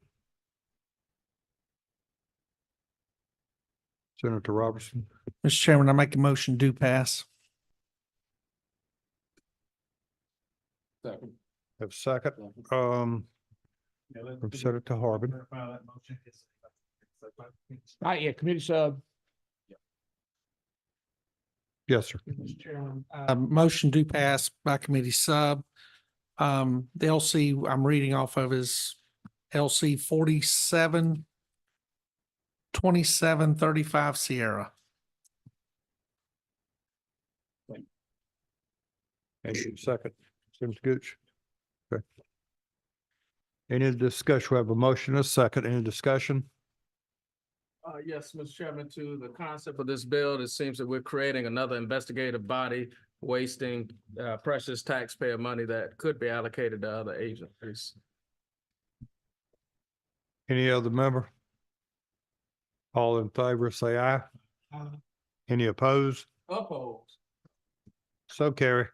Senator Robertson? Mr. Chairman, I make a motion do pass. Have a second, from Senator Harbin. Yeah, committee sub. Yes, sir. Mr. Chairman, motion do pass by committee sub. The LC I'm reading off of is LC 472735 Sierra. And second, Sims Gooch. Okay. Any discussion? We have a motion, a second, any discussion? Yes, Mr. Chairman, to the concept of this bill, it seems that we're creating another investigative body, wasting precious taxpayer money that could be allocated to other agencies. Any other member? All in favor, say aye. Any opposed? Opposed. So carry.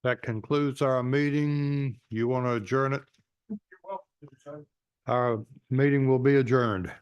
That concludes our meeting. You want to adjourn it? Our meeting will be adjourned.